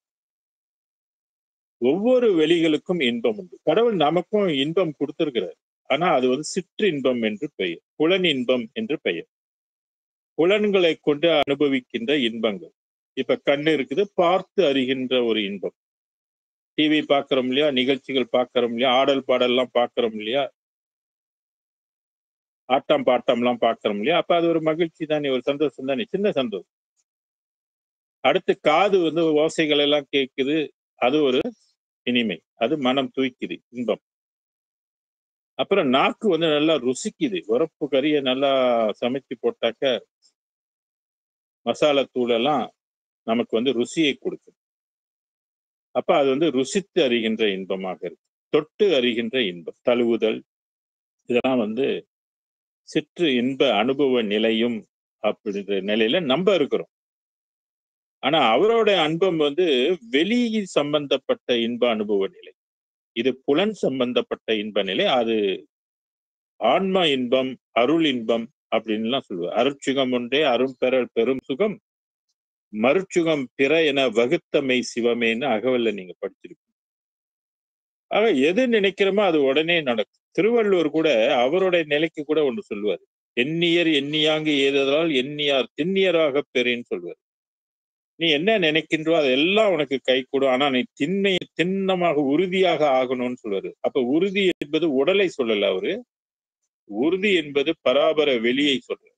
ஒவ்வொரு வெளிகளுக்கும் இன்பம் உண்டு. கடவுள் நமக்கும் இன்பம் கொடுத்திருக்கிறார். ஆனா அது வந்து சிற்று இன்பம் என்று பெயர், புலன் இன்பம் என்று பெயர். புலன்களை கொண்டு அனுபவிக்கின்ற இன்பங்கள். இப்ப கண்ணு இருக்குது, பார்த்து அறிகின்ற ஒரு இன்பம். டிவி பார்க்கிறோம் இல்லையா, நிகழ்ச்சிகள் பார்க்கிறோம் இல்லையா, ஆடல் பாடல்லாம் பார்க்கிறோம் இல்லையா, ஆட்டம் பாட்டம் எல்லாம் பார்க்கிறோம் இல்லையா, அப்ப அது ஒரு மகிழ்ச்சி தானே, ஒரு சந்தோஷம் தானே, சின்ன சந்தோஷம். அடுத்து காது வந்து ஓசைகள் எல்லாம் கேட்குது, அது ஒரு இனிமை, அது மனம் தூய்க்குது, இன்பம். அப்புறம் நாக்கு வந்து நல்லா ருசிக்குது. உரப்பு கறியை நல்லா சமைச்சு போட்டாக்க மசாலா தூள் எல்லாம் நமக்கு வந்து ருசியை கொடுக்கும். அப்ப அது வந்து ருசித்து அறிகின்ற இன்பமாக இருக்கு. தொட்டு அறிகின்ற இன்பம், தழுவுதல், இதெல்லாம் வந்து சிற்று இன்ப அனுபவ நிலையும் அப்படின்ற நிலையில நம்ப இருக்கிறோம். ஆனா அவரோட அன்பம் வந்து வெளி சம்பந்தப்பட்ட இன்ப அனுபவ நிலை. இது புலன் சம்பந்தப்பட்ட இன்ப நிலை. அது ஆன்ம இன்பம், அருள் இன்பம் அப்படின்லாம் சொல்லுவார். அருட்சுகம் ஒன்றே அரும் பெறல் பெரும் சுகம், மருட்சுகம் பிற என வகுத்தமை சிவமேன்னு அகவல்ல நீங்க படிச்சிருக்கீங்க. ஆக எது நினைக்கிறோமோ அது உடனே நடக்கும். திருவள்ளுவர் கூட அவருடைய நிலைக்கு கூட ஒன்று சொல்லுவார். எண்ணியர் எண்ணியாங்கு ஏததால் எண்ணியார் திண்ணியராக பெறேன்னு சொல்லுவார். நீ என்ன நினைக்கின்றோ அதெல்லாம் உனக்கு கை கூடும். ஆனா நீ திண்ணமாக உறுதியாக ஆகணும்னு சொல்லுவாரு. அப்ப உறுதி என்பது உடலை சொல்லல அவரு. உறுதி என்பது பராபர வெளியை சொல்றாரு.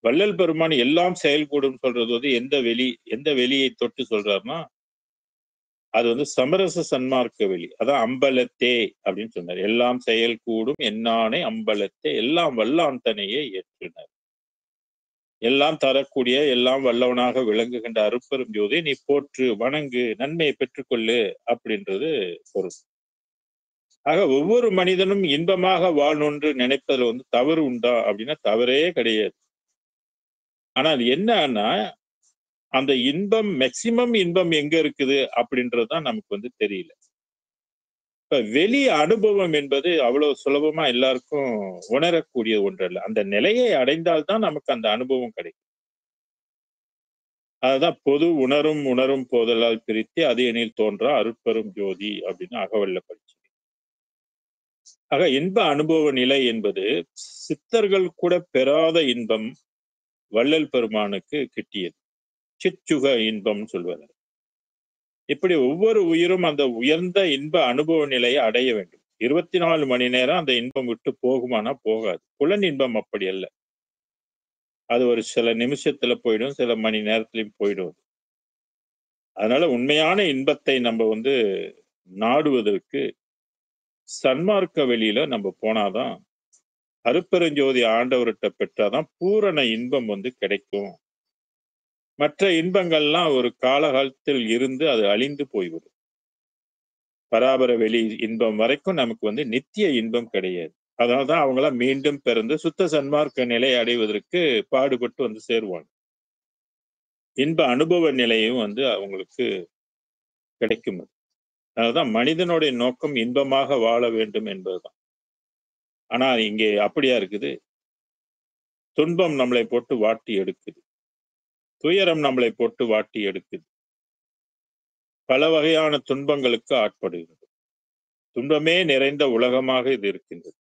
வள்ளல் பெருமான் எல்லாம் செயல்கூடும் சொல்றது வந்து எந்த வெளியை தொட்டு சொல்றாருன்னா, அது வந்து சமரச சன்மார்க்க வெளி. அதான் அம்பலத்தே அப்படின்னு சொன்னார். எல்லாம் செயல் கூடும் என்னானே அம்பலத்தே எல்லாம் வல்லான் தனையே ஏற்றினார். எல்லாம் தரக்கூடிய எல்லாம் வல்லவனாக விளங்குகின்ற அருட்பெரும் ஜோதி நீ போற்று, வணங்கு, நன்மையை பெற்றுக்கொள்ளு அப்படின்றது பொருள். ஆக ஒவ்வொரு மனிதனும் இன்பமாக வாழணும்னு நினைப்பதுல வந்து தவறு உண்டா அப்படின்னா தவறே கிடையாது. ஆனால் என்னன்னா அந்த இன்பம் மேக்சிமம் இன்பம் எங்க இருக்குது அப்படின்றதுதான் நமக்கு வந்து தெரியல. இப்ப வெளி அனுபவம் என்பது அவ்வளவு சுலபமா எல்லாருக்கும் உணரக்கூடிய ஒன்றல்ல. அந்த நிலையை அடைந்தால்தான் நமக்கு அந்த அனுபவம் கிடைக்கும். அதுதான் பொது உணரும் போதலால் பிரித்து அது எனில் தோன்றா அருட்பெரும் ஜோதி அப்படின்னு அகவல்ல படிச்சு. ஆக இன்ப அனுபவ நிலை என்பது சித்தர்கள் கூட பெறாத இன்பம் வள்ளல் பெருமானுக்கு கிட்டியது. சிற்சுக இன்பம் சொல்வது. இப்படி ஒவ்வொரு உயிரும் அந்த உயர்ந்த இன்ப அனுபவ நிலையை அடைய வேண்டும். 24 மணி நேரம் அந்த இன்பம் விட்டு போகுமானா போகாது. புலன் இன்பம் அப்படி அல்ல. அது ஒரு சில நிமிஷத்துல போயிடும், சில மணி நேரத்திலையும் போயிடும். அதனால உண்மையான இன்பத்தை நம்ம வந்து நாடுவதற்கு சன்மார்க்க வெளியில நம்ம போனாதான், அருட்பெருஞ்சோதி ஆண்டவர்கிட்ட பெற்றாதான் பூரண இன்பம் வந்து கிடைக்கும். மற்ற இன்பங்கள்லாம் ஒரு காலகாலத்தில் இருந்து அது அழிந்து போய்விடும். பராபர வெளி இன்பம் வரைக்கும் நமக்கு வந்து நித்திய இன்பம் கிடையாது. அதனால்தான் அவங்களாம் மீண்டும் பிறந்து சுத்த சன்மார்க்க நிலையை அடைவதற்கு பாடுபட்டு வந்து சேருவாங்க. இன்ப அனுபவ நிலையும் வந்து அவங்களுக்கு கிடைக்கும். அதனால்தான் மனிதனுடைய நோக்கம் இன்பமாக வாழ வேண்டும் என்பதுதான். ஆனா இங்கே அப்படியா இருக்குது? துன்பம் நம்மளை போட்டு வாட்டி எடுக்குது. துயரம் நம்மளை போட்டு வாட்டி எடுக்குது. பல வகையான துன்பங்களுக்கு ஆட்படுகிறது. துன்பமே நிறைந்த உலகமாக இது இருக்கின்றது.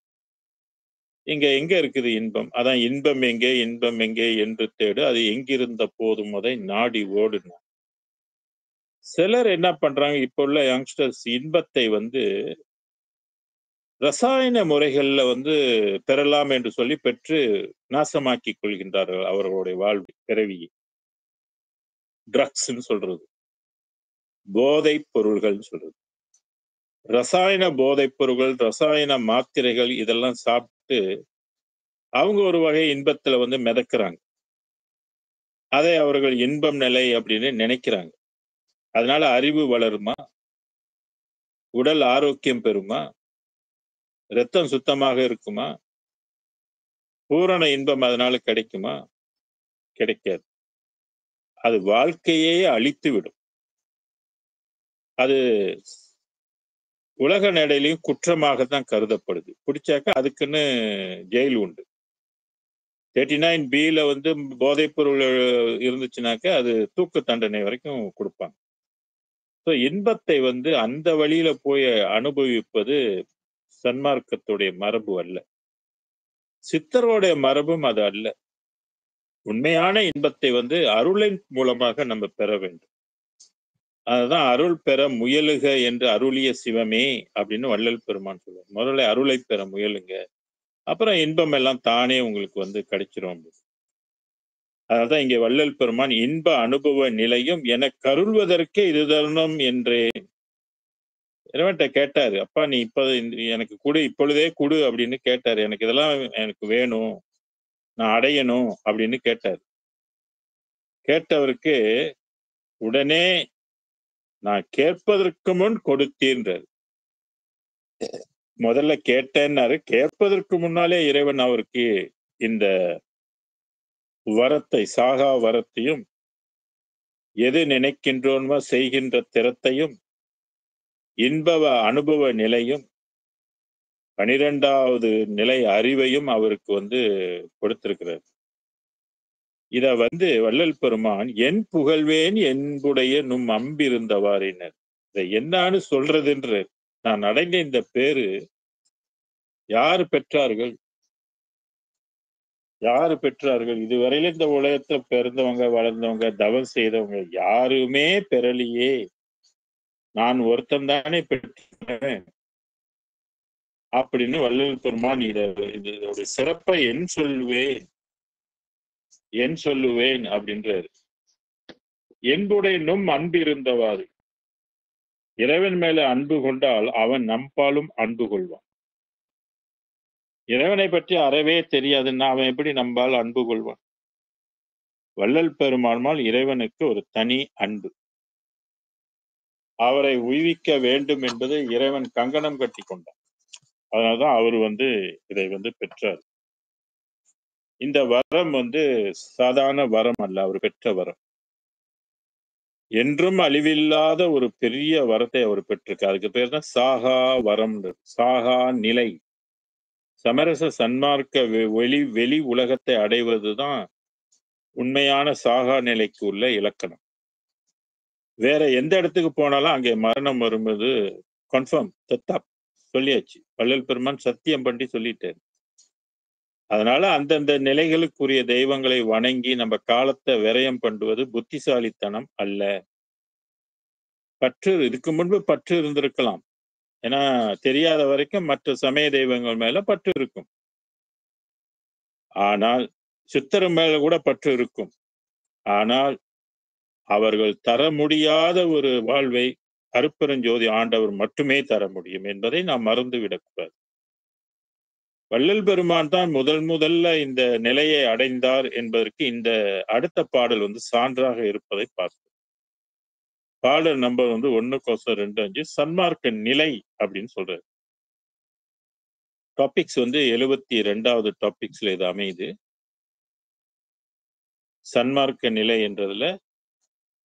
இங்க எங்க இருக்குது இன்பம்? அதான் இன்பம் எங்கே என்று தேடு. அது எங்கிருந்த போதும் அதை நாடி ஓடுன. சிலர் என்ன பண்றாங்க? இப்ப உள்ள யங்ஸ்டர்ஸ் இன்பத்தை வந்து ரசாயன முறைகள்ல வந்து பெறலாம் என்று சொல்லி பெற்று நாசமாக்கிக் கொள்கின்றார்கள் அவர்களுடைய வாழ்வு பிறவியை. ட்ரக்ஸ்ன்னு சொல்றது, போதைப் பொருள்கள் சொல்றது. ரசாயன போதைப் பொருள்கள், ரசாயன மாத்திரைகள் இதெல்லாம் சாப்பிட்டு அவங்க ஒரு வகை இன்பத்துல வந்து மிதக்குறாங்க. அதை அவர்கள் இன்பம் நிலை அப்படின்னு நினைக்கிறாங்க. அதனால அறிவு வளருமா? உடல் ஆரோக்கியம் பெறுமா? ரத்தம் சுத்தமாக இருக்குமா? பூரண இன்பம் அதனால கிடைக்குமா? கிடைக்காது. அது வாழ்க்கையே அழித்து விடும். அது உலக நடையிலையும் குற்றமாக தான் கருதப்படுது. பிடிச்சாக்க அதுக்குன்னு ஜெயில் உண்டு. 39B வந்து போதைப் பொருள் இருந்துச்சுனாக்க அது தூக்கு தண்டனை வரைக்கும் கொடுப்பாங்க. இன்பத்தை வந்து அந்த வழியில போய் அனுபவிப்பது சன்மார்க்கத்துடைய மரபு அல்ல. சித்தருடைய மரபும் அது அல்ல. உண்மையான இன்பத்தை வந்து அருளின் மூலமாக நம்ம பெற வேண்டும். அதுதான் அருள் பெற முயலுக என்று அருளிய சிவமே அப்படின்னு வள்ளல் பெருமான் சொல்லுவார். முதல்ல அருளை பெற முயலுங்க, அப்புறம் இன்பம் எல்லாம் தானே உங்களுக்கு வந்து கிடைச்சிரும். அதான் இங்கே வள்ளல் பெருமான் இன்ப அனுபவ நிலையும் என கருள்வதற்கே இது தருணம் என்றே இறைவன்கிட்ட கேட்டாரு. அப்பா நீ இப்ப எனக்கு கொடு, இப்பொழுதே கொடு அப்படின்னு கேட்டாரு. எனக்கு இதெல்லாம் எனக்கு வேணும், நான் அடையணும் அப்படின்னு கேட்டாரு. கேட்டவருக்கு உடனே நான் கேட்பதற்கு முன் கொடுத்தீன்றார். முதல்ல கேட்டேன்னாரு. கேட்பதற்கு முன்னாலே இறைவன் அவருக்கு இந்த வரத்தை, சாகா வரத்தையும், எது நினைக்கின்றோமோ செய்கின்ற திறத்தையும், இன்ப அனுபவ நிலையும், 12வது நிலை அறிவையும் அவருக்கு கொடுத்திருக்கிறார். இத வள்ளல் பெருமான் என் புகழ்வேன் என்புடைய நும் அம்பிருந்தவாறினர். இதை என்னான்னு சொல்றதுன்ற நான் அடைந்த இந்த பேரு யாரு பெற்றார்கள்? யாரு பெற்றார்கள்? இதுவரையில இந்த உலகத்துல பிறந்தவங்க, வளர்ந்தவங்க, தவம் செய்தவங்க யாருமே பெறலியே. நான் ஒருத்தன் தானே பெற்றேன் அப்படின்னு வள்ளல் பெருமான் இதோட சிறப்பை என் சொல்லுவேன் அப்படின்றாரு. என்புடைய நும் அன்பு இருந்தவாறு. இறைவன் மேல அன்பு கொண்டால் அவன் நம்பாலும் அன்பு கொள்வான். இறைவனை பற்றி அறவே தெரியாதுன்னா அவன் எப்படி நம்பால் அன்பு கொள்வான்? வள்ளல் பெருமானால் இறைவனுக்கு ஒரு தனி அன்பு. அவரை உய்விக்க வேண்டும் என்பதை இறைவன் கங்கணம் கட்டி கொண்டார். அதனால்தான் அவர் இதை பெற்றார். இந்த வரம் சாதாரண வரம் அல்ல, அவர் பெற்ற வரம். என்றும் அழிவில்லாத ஒரு பெரிய வரத்தை அவர் பெற்றிருக்கார். அதுக்கு பேர் தான் சாகா வரம், சாகா நிலை. சமரச சன்மார்க்க வெளி உலகத்தை அடைவதுதான் உண்மையான சாகா நிலைக்கு உள்ள இலக்கணம். வேற எந்த இடத்துக்கு போனாலும் அங்கே மரணம் வரும்போது கன்ஃபார்ம் தத்தா சொல்லியாச்சு. வள்ளல் பெருமான் சத்தியம் பண்ணி சொல்லிட்டாரு. அதனால அந்தந்த நிலைகளுக்குரிய தெய்வங்களை வணங்கி நம்ம காலத்தை விரயம் பண்ணுவது புத்திசாலித்தனம் அல்ல. பற்று இதுக்கு முன்பு பற்று இருந்திருக்கலாம். ஏன்னா தெரியாத வரைக்கும் மற்ற சமய தெய்வங்கள் மேல பற்று இருக்கும். ஆனால் சித்தர் மேல கூட பற்று இருக்கும். ஆனால் அவர்கள் தர முடியாத ஒரு வாழ்வை அருட்பெருஞ்சோதி ஆண்டவர் மட்டுமே தர முடியும் என்பதை நாம் மறந்து விடக்கூடாது. வள்ளல் பெருமான் தான் முதல்ல இந்த நிலையை அடைந்தார் என்பதற்கு இந்த அடுத்த பாடல் சான்றாக இருப்பதை பார்ப்போம். பாடல் நம்பர் 1:25 சன்மார்க்க நிலை அப்படின்னு சொல்றாரு. டாபிக்ஸ் 72வது டாபிக்ஸ்ல இது அமையுது. சன்மார்க்க நிலை என்றதுல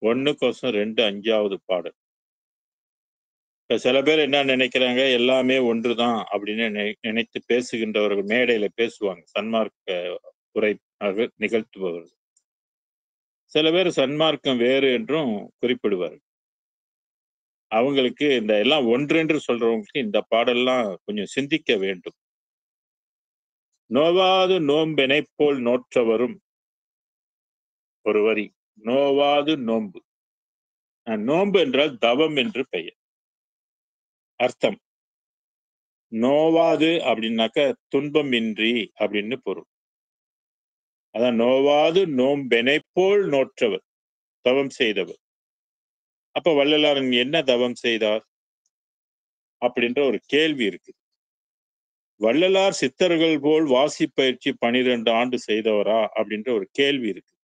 1:25வது பாடல். இப்ப சில பேர் என்ன நினைக்கிறாங்க, எல்லாமே ஒன்றுதான் அப்படின்னு நினைத்து பேசுகின்றவர்கள் மேடையில பேசுவாங்க. சன்மார்க்க உரை நிகழ்த்துபவர்கள். சில பேர் சன்மார்க்கம் வேறு என்றும் குறிப்பிடுவார்கள். அவங்களுக்கு இந்த எல்லாம் ஒன்றென்று சொல்றவங்களுக்கு இந்த பாடல்லாம் கொஞ்சம் சிந்திக்க வேண்டும். நோவாது நோம்பெனை போல் நோற்றவரும் ஒரு வரி. நோவாது நோன்பு. நோன்பு என்றால் தவம் என்று பெயர். அர்த்தம் நோவாது அப்படின்னாக்க துன்பம் இன்றி அப்படின்னு பொருள். அதான் நோவாது நோம்பெனை போல் நோற்றவர், தவம் செய்தவர். அப்ப வள்ளலார் என்ன தவம் செய்தார் அப்படின்ற ஒரு கேள்வி இருக்கு. வள்ளலார் சித்தர்கள் போல் வாசி பயிற்சி 12 ஆண்டு செய்தவரா அப்படின்ற ஒரு கேள்வி இருக்கு.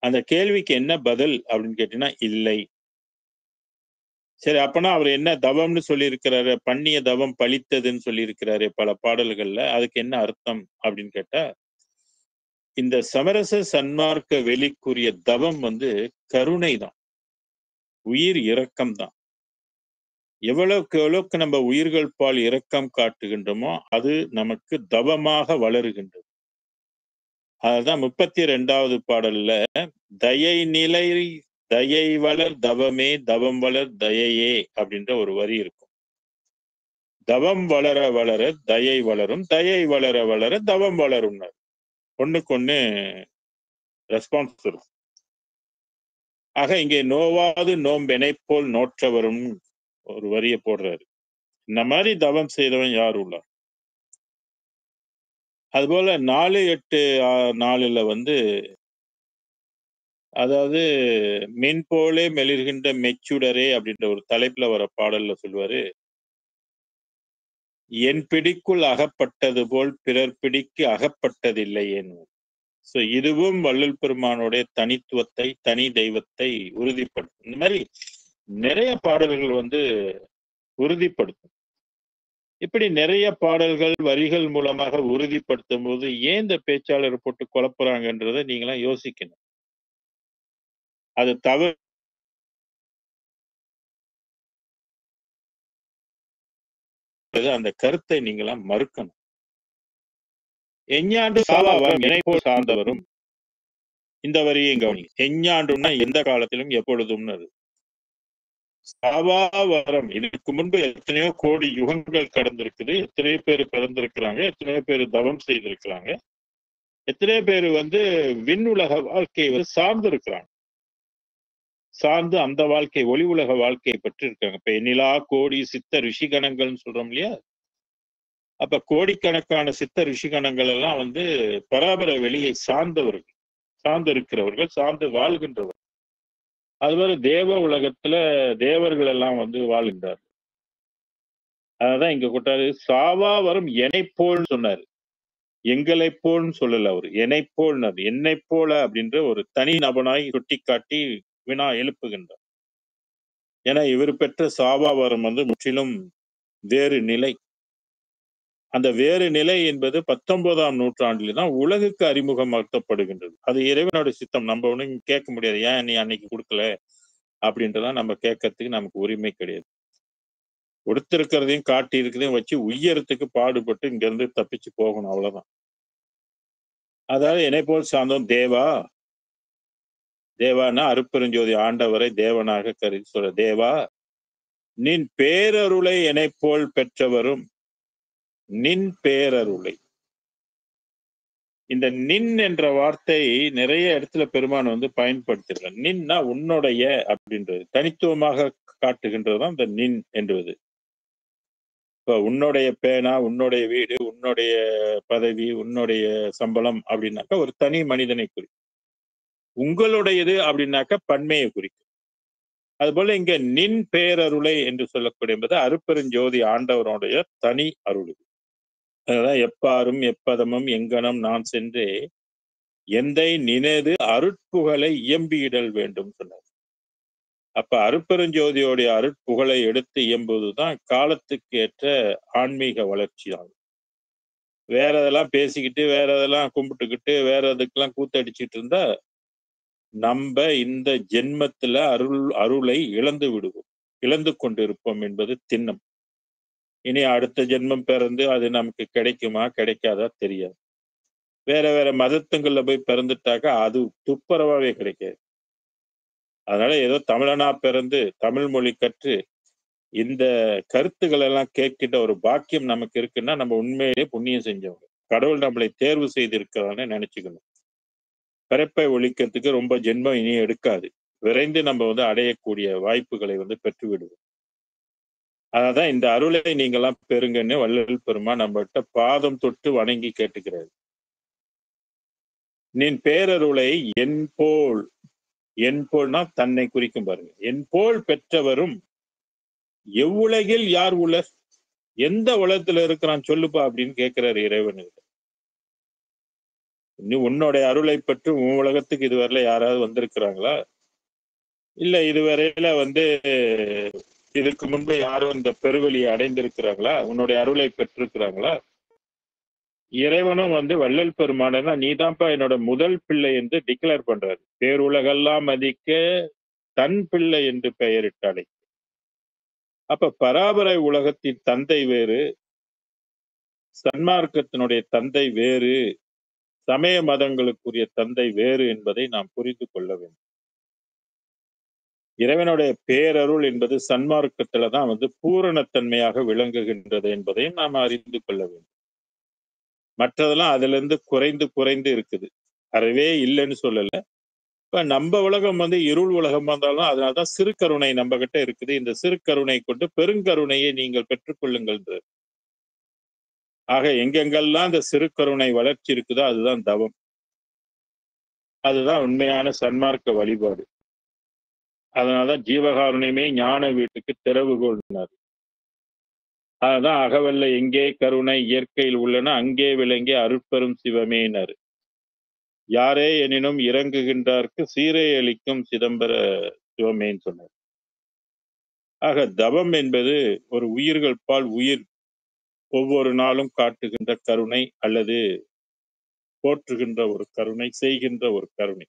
அந்த கேள்விக்கு என்ன பதில் அப்படின்னு கேட்டீங்கன்னா இல்லை. சரி, அப்பனா அவர் என்ன தவம்னு சொல்லி இருக்கிறாரு, பண்ணிய தவம் பலித்ததுன்னு சொல்லி இருக்கிறாரு பல பாடல்கள்ல, அதுக்கு என்ன அர்த்தம் அப்படின்னு கேட்டா, இந்த சமரச சன்மார்க்க வெளிக்குரிய தவம் கருணை தான், உயிர் இரக்கம் தான். எவ்வளவுக்கு நம்ம உயிர்கள் பால் இரக்கம் காட்டுகின்றோமோ அது நமக்கு தவமாக வளருகின்றது. அதுதான் 32வது பாடல்ல தயை நிலை தயை வளர் தவமே தவம் வளர் தயையே அப்படின்ற ஒரு வரி இருக்கும். தவம் வளர வளர தயை வளரும், தயை வளர வளர தவம் வளரும். ஒண்ணுக்கு ரெஸ்பான்ஸ் இருக்கும். ஆக இங்கே நோவாது நோம்பெனை போல் நோற்றவரும் ஒரு வரியை போடுறாரு. இந்த மாதிரி தவம் செய்தவன் யார் உள்ளார்? அதுபோல 4:8:4 அதாவது மின் போலே மெளிர்கின்ற மெச்சுடரே அப்படின்ற ஒரு தலைப்புல வர பாடல்ல சொல்லுவாரு, என் பிடிக்குள் அகப்பட்டது போல் பிறர் பிடிக்கு அகப்பட்டதில்லையேன்னு. சோ இதுவும் வள்ளல் பெருமானுடைய தனித்துவத்தை, தனி தெய்வத்தை உறுதிப்படுத்தும். இந்த மாதிரி நிறைய பாடல்கள் வந்து உறுதிப்படுத்தும். இப்படி நிறைய பாடல்கள் வரிகள் மூலமாக உறுதிப்படுத்தும் போது ஏன் இந்த பேச்சாளர் போட்டு குழப்புறாங்கன்றதை நீங்களாம் யோசிக்கணும். அது தவறு. அந்த கருத்தை நீங்களாம் மறுக்கணும். எஞ்ஞாண்டு சாவாவாம் இணைப்போல் சார்ந்தவரும். இந்த வரியை கவனி. எஞ்ஞாண்டும்னா எந்த காலத்திலும் எப்பொழுதும். சாவாவரம். இதுக்கு முன்பு எத்தனையோ கோடி யுகங்கள் கடந்திருக்குது. எத்தனையோ பேர் பிறந்திருக்கிறாங்க, எத்தனையோ பேர் தவம் செய்திருக்கிறாங்க, எத்தனையோ பேர் வந்து விண்ணுலக வாழ்க்கையை வந்து சார்ந்து இருக்கிறாங்க. சார்ந்து அந்த வாழ்க்கை, ஒளி உலக வாழ்க்கையை பற்றி இருக்காங்க. இப்ப எண்ணிலா கோடி சித்த ரிஷிகணங்கள்னு சொல்றோம் இல்லையா? அப்ப கோடிக்கணக்கான சித்த ரிஷிகணங்கள் எல்லாம் வந்து பராபர வெளியை சார்ந்தவர்கள், சார்ந்து இருக்கிறவர்கள், சார்ந்து வாழ்கின்றவர்கள். அதுவரை தேவ உலகத்துல தேவர்கள் எல்லாம் வந்து வாழ்கின்றார். அதான் இங்க கொட்டாரு. சாவா வரும் என்னை போல் சொன்னாரு. எங்களை போல்னு சொல்லல அவரு. என்னை போல், என்னை போல அப்படின்ற ஒரு தனி நபனாய் சுட்டிக்காட்டி வினா எழுப்புகின்றார். ஏன்னா இவர் பெற்ற சாவாவரம் வந்து முற்றிலும் வேறு நிலை. அந்த வேறு நிலை என்பது 19ஆம் நூற்றாண்டில் தான் உலகுக்கு அறிமுகமாக்கப்படுகின்றது. அது இறைவனோட சித்தம். நம்ம ஒண்ணும் கேட்க முடியாது. ஏன் நீ அன்னைக்கு கொடுக்கல அப்படின்றலாம் நம்ம கேட்கறதுக்கு நமக்கு உரிமை கிடையாது. கொடுத்திருக்கிறதையும் காட்டி இருக்கிறதையும் வச்சு உயரத்துக்கு பாடுபட்டு இங்க இருந்து தப்பிச்சு போகணும், அவ்வளவுதான். அதாவது என்னை போல் சார்ந்தோம் தேவா. தேவானா அருட்பெருஞ்சோதி ஆண்டவரை தேவனாக கருதி சொல்ற. தேவா நின் பேரருளை என்னை போல் பெற்றவரும். நின் பேரருளை. இந்த நின் என்ற வார்த்தை நிறைய இடத்துல பெருமான் வந்து பயன்படுத்திருக்கார். நின்னா உன்னுடைய அப்படின்றது தனித்துவமாக காட்டுகின்றதுதான் இந்த நின் என்பது. இப்ப உன்னுடைய பேனா, உன்னுடைய வீடு, உன்னுடைய பதவி, உன்னுடைய சம்பளம் அப்படின்னாக்கா ஒரு தனி மனிதனை குறிக்கும். உங்களுடையது அப்படின்னாக்கா பன்மையை குறிக்கும். அதுபோல இங்க நின் பேரருளை என்று சொல்லக்கூடிய என்பது அருட்பெருஞ்சோதி ஆண்டவருடைய தனி அருள். அதான் எப்பாரும் எப்பதமும் எங்கனம் நான் சென்றே எந்தை நினைது அருட்புகழை இயம்பியிடல் வேண்டும் சொன்னார். அப்ப அருட்பெருஞ்சோதியோடைய அருட்புகழை எடுத்து இயம்புவதுதான் காலத்துக்கு ஏற்ற ஆன்மீக வளர்ச்சி ஆகும். வேற இதெல்லாம் பேசிக்கிட்டு, வேற இதெல்லாம் கும்பிட்டுக்கிட்டு, வேற இதுக்கெல்லாம் கூத்தடிச்சிட்டு இருந்தா நம்ம இந்த ஜென்மத்துல அருளை இழந்து விடுவோம், இழந்து கொண்டிருப்போம் என்பது திண்ணம். இனி அடுத்த ஜென்மம் பிறந்து அது நமக்கு கிடைக்குமா கிடைக்காதா தெரியாது. வேற வேற மதத்துங்கள்ல போய் பிறந்துட்டாக்கா அது துப்புரவாவே கிடைக்காது. அதனால ஏதோ தமிழனா பிறந்து தமிழ் மொழி கற்று இந்த கருத்துக்கள் எல்லாம் கேட்கின்ற ஒரு பாக்கியம் நமக்கு இருக்குன்னா நம்ம உண்மையிலேயே புண்ணியம் செஞ்சவங்க. கடவுள் நம்மளை தேர்வு செய்திருக்கிறான்னு நினைச்சுக்கணும். பிறப்பை ஒழிக்கிறதுக்கு ரொம்ப ஜென்மம் இனி எடுக்காது. விரைந்து நம்ம வந்து அடையக்கூடிய வாய்ப்புகளை வந்து பெற்று விடுவோம். அதான் இந்த அருளை நீங்கெல்லாம் பெறுங்கன்னு வள்ளல் பெருமான் நம்மகிட்ட பாதம் தொட்டு வணங்கி கேட்டுக்கிறாரு. நின் பேரருளை என் போல், என் போல்னா தன்னை குறிக்கும் பாருங்க. என் போல் பெற்றவரும் எவ்வுலகில் யார் உலர், எந்த உலகத்துல இருக்கிறான் சொல்லுப்பா அப்படின்னு கேட்கிறாரு இறைவனுக்கு. நீ உன்னுடைய அருளை பெற்று உன் உலகத்துக்கு இதுவரையில யாராவது வந்திருக்கிறாங்களா? இல்ல இதுவரையில வந்து இதுக்கு முன்பு யாரும் இந்த பெருவெளியை அடைந்திருக்கிறாங்களா? உன்னுடைய அருளை பெற்றிருக்கிறாங்களா? இறைவனும் வந்து வள்ளல் பெருமானா நீதான்ப்பா என்னோட முதல் பிள்ளை என்று டிக்ளேர் பண்றாரு. பேருலகெல்லாம் மதிக்க தன் பிள்ளை என்று பெயரிட்டாளே. அப்ப பராபரை உலகத்தின் தந்தை வேறு, சன்மார்க்கத்தினுடைய தந்தை வேறு, சமய மதங்களுக்குரிய தந்தை வேறு என்பதை நாம் புரிந்து கொள்ள வேண்டும். இறைவனுடைய பேரருள் என்பது சன்மார்க்கத்துலதான் வந்து பூரணத்தன்மையாக விளங்குகின்றது என்பதையும் நாம் அறிந்து கொள்ள வேண்டும். மற்றதெல்லாம் அதுல இருந்து குறைந்து குறைந்து இருக்குது. அறவே இல்லைன்னு சொல்லல. இப்ப நம்ம உலகம் வந்து இருள் உலகம் வந்தாலும் அதனால்தான் சிறு கருணை நம்ம கிட்ட இருக்குது. இந்த சிறு கருணை கொண்டு பெருங்கருணையை நீங்கள் பெற்றுக்கொள்ளுங்கள். ஆக எங்கெங்கெல்லாம் இந்த சிறு கருணை வளர்ச்சி இருக்குதோ அதுதான் தவம். அதுதான் உண்மையான சன்மார்க்க வழிபாடு. அதனாலதான் ஜீவகாருண்யமே ஞான வீட்டுக்கு திறவுகோல்னார். அதுதான் அகவல்ல எங்கே கருணை இயற்கையில் உள்ளன அங்கே விளங்கிய அருட்பெரும் சிவமேனாரு. யாரே எனினும் இறங்குகின்றார்க்கு சீரை அளிக்கும் சிதம்பர சிவமேன்னு சொன்னார். ஆக தவம் என்பது ஒரு உயிர்கள் பால் உயிர் ஒவ்வொரு நாளும் காட்டுகின்ற கருணை அல்லது போற்றுகின்ற ஒரு கருணை, செய்கின்ற ஒரு கருணை.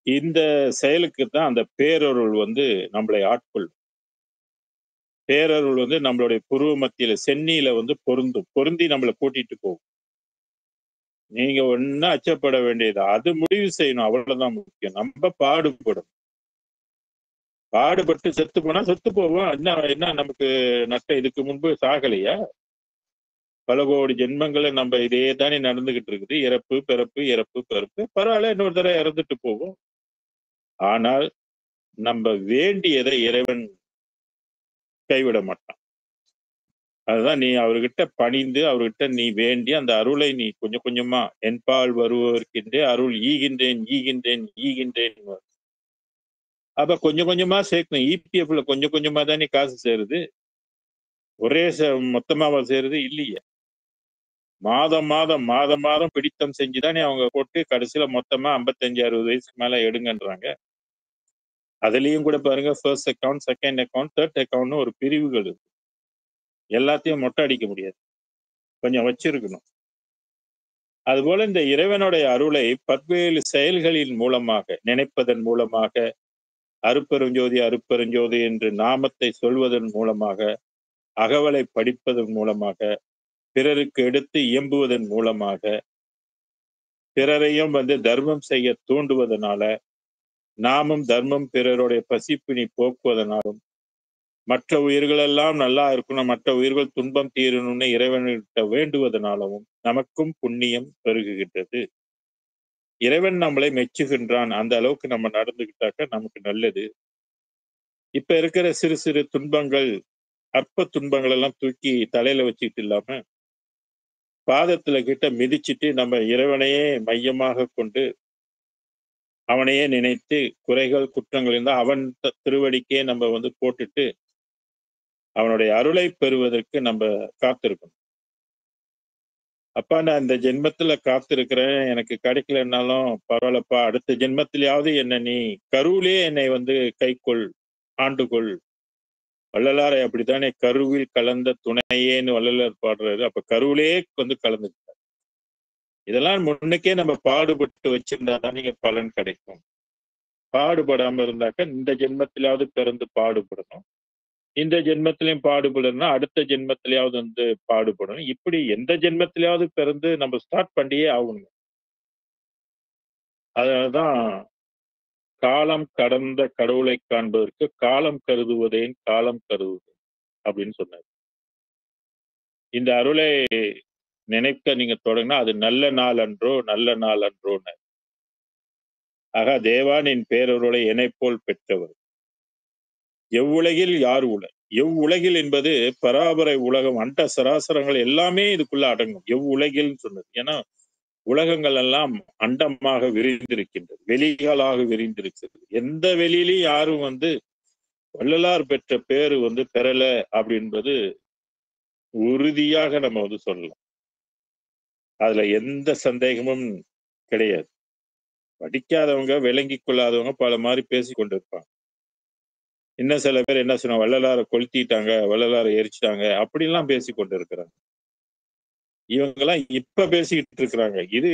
இந்த செயலுக்கு தான் அந்த பேரருள் நம்மளை ஆட்கொள்ளும். பேரருள் நம்மளுடைய புருவ மத்தியில சென்னியில பொருந்தும். பொருந்தி நம்மளை கூட்டிட்டு போகும். நீங்க ஒன்னும் அச்சப்பட வேண்டியது. அது முடிவு செய்யணும். அவ்வளவுதான் முக்கியம். நம்ம பாடுபடும். பாடுபட்டு செத்து போனா செத்து போவோம். என்ன நமக்கு நஷ்டம்? இதுக்கு முன்பு சாகலையா? பல கோடி ஜென்மங்களை நம்ம இதே தானே நடந்துகிட்டு இருக்குது. இறப்பு பிறப்பு இறப்பு பிறப்பு. பரவாயில்ல, இன்னொரு தடவை இறந்துட்டு போவோம். ஆனால் நம்ம வேண்டியதை இறைவன் கைவிட மாட்டான். அதுதான், நீ அவர்கிட்ட பணிந்து அவர்கிட்ட நீ வேண்டி அந்த அருளை நீ கொஞ்சம் கொஞ்சமா என்பால் வருவதற்கின்றே அருள் ஈகின்றேன் ஈகின்றேன் ஈகின்றேன். அப்ப கொஞ்சம் கொஞ்சமா சேர்க்கணும். இபிஎஃப்ல கொஞ்சம் கொஞ்சமா தானே காசு சேருது. ஒரே மொத்தமாவா சேருது? இல்லையே. மாதம் மாதம் மாதம் மாதம் பிடித்தம் செஞ்சுதானே அவங்க போட்டு கடைசியில மொத்தமா 55-60 வயசுக்கு மேல எடுங்கன்றாங்க. அதுலயும் கூட பாருங்க, first account, second account, third அக்கௌண்ட்னு ஒரு பிரிவுகள் இருக்கு. எல்லாத்தையும் மொட்டை அடிக்க முடியாது. கொஞ்சம் வச்சிருக்கணும். அதுபோல இந்த இறைவனுடைய அருளை பல்வேறு செயல்களின் மூலமாக, நினைப்பதன் மூலமாக, அருப்பெருஞ்சோதி அருப்பெருஞ்சோதி என்று நாமத்தை சொல்வதன் மூலமாக, அகவலை படிப்பதன் மூலமாக, பிறருக்கு எடுத்து இயம்புவதன் மூலமாக, பிறரையும் தர்மம் செய்ய தூண்டுவதனால, நாமும் தர்மம் பிறருடைய பசிப்பினி போக்குவதனாலும், மற்ற உயிர்கள் எல்லாம் நல்லா இருக்கணும், மற்ற உயிர்கள் துன்பம் தீரணும்னு இறைவன்கிட்ட வேண்டுவதனாலும் நமக்கும் புண்ணியம் பெருகுகின்றது. இறைவன் நம்மளை மெச்சுகின்றான். அந்த அளவுக்கு நம்ம நடந்துகிட்டாக்க நமக்கு நல்லது. இப்ப இருக்கிற சிறு சிறு துன்பங்கள், அற்ப துன்பங்கள் எல்லாம் தூக்கி தலையில வச்சுக்கிட்டு இல்லாம பாதத்துல கிட்ட மிதிச்சிட்டு நம்ம இறைவனையே மையமாக கொண்டு அவனையே நினைத்து குறைகள் குற்றங்கள் இருந்தால் அவன் திருவடிக்கே நம்ம போட்டுட்டு அவனுடைய அருளை பெறுவதற்கு நம்ம காத்திருக்கணும். அப்பா, நான் இந்த ஜென்மத்துல காத்திருக்கிறேன், எனக்கு கிடைக்கலன்னாலும் பரவாயில்லப்பா, அடுத்த ஜென்மத்திலேயாவது என்ன நீ கருவிலே என்னை கைக்கொள், ஆண்டுகொள். வள்ளலாரை அப்படித்தானே கருவில் கலந்த துணையேன்னு வள்ளலார் பாடுறாரு. அப்ப கருவிலே கலந்துட்டார். இதெல்லாம் முன்னுக்கே நம்ம பாடுபட்டு வச்சிருந்தா தான் நீங்க பலன் கிடைக்கும். பாடுபடாம இருந்தாக்க இந்த ஜென்மத்திலாவது பிறந்து பாடுபடணும், இந்த ஜென்மத்திலையும் பாடுபடணும்னா அடுத்த ஜென்மத்திலேயாவது பாடுபடணும். இப்படி எந்த ஜென்மத்திலேயாவது பிறந்து நம்ம ஸ்டார்ட் பண்ணியே ஆகணும். அதனாலதான் காலம் கடந்த கடவுளை காண்பதற்கு காலம் கருதுவதேன் காலம் கருதுவதேன் அப்படின்னு சொன்னார். இந்த அருளை நினைக்க நீங்க தொடங்கினா அது நல்ல நாள் அன்றோ நல்ல நாள் அன்றோன்னு. ஆக தேவானின் பேரருளை என்னை போல் பெற்றவர் எவ்வுலகில் யார் உலர். எவ்வுலகில் என்பது பராபரை உலகம், அண்ட சராசரங்கள் எல்லாமே இதுக்குள்ள அடங்கும். எவ்வுலகில் சொன்னது. ஏன்னா உலகங்கள் எல்லாம் அண்டமாக விரிந்திருக்கின்றது, வெளிகளாக விரிந்திருக்கிறது. எந்த வெளியிலையும் யாரும் வள்ளலார் பெற்ற பேரு பெறல அப்படின்றது உறுதியாக நம்ம சொல்லலாம். அதுல எந்த சந்தேகமும் கிடையாது. படிக்காதவங்க, விளங்கி கொள்ளாதவங்க பல மாதிரி பேசி கொண்டிருப்பாங்க. இன்னும் சில பேர் என்ன சொன்னாங்க, வள்ளலாரை கொளுத்திட்டாங்க, வள்ளலாரை எரிச்சிட்டாங்க, அப்படிலாம் பேசி கொண்டு இருக்கிறாங்க. இவங்கெல்லாம் இப்ப பேசிக்கிட்டு இருக்கிறாங்க. இது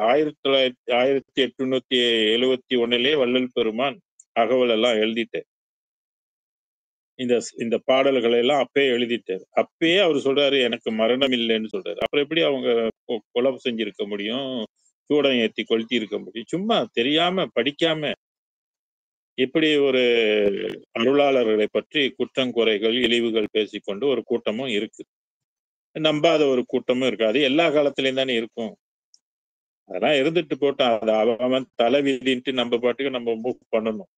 1871 வள்ளல் பெருமான் அகவல் எல்லாம் எழுதிட்டு இந்த பாடல்களை எல்லாம் அப்பயே எழுதிட்டாரு. அப்பயே அவர் சொல்றாரு எனக்கு மரணம் இல்லைன்னு சொல்றாரு. அப்புறம் எப்படி அவங்க கொலை செஞ்சிருக்க முடியும், சூடம் ஏத்தி கொளுத்தி இருக்க முடியும்? சும்மா தெரியாம படிக்காம இப்படி ஒரு அருளாளர்களை பற்றி குற்றங்குறைகள் இழிவுகள் பேசிக்கொண்டு ஒரு கூட்டமும் இருக்கு. நம்பாத ஒரு கூட்டமும் இருக்காது. எல்லா காலத்திலையும் தானே இருக்கும். அதெல்லாம் இருந்துட்டு போட்டான். அது அவன் தலை விதின்ட்டு நம்ம பாட்டுக்கு நம்ம மூவ் பண்ணணும்.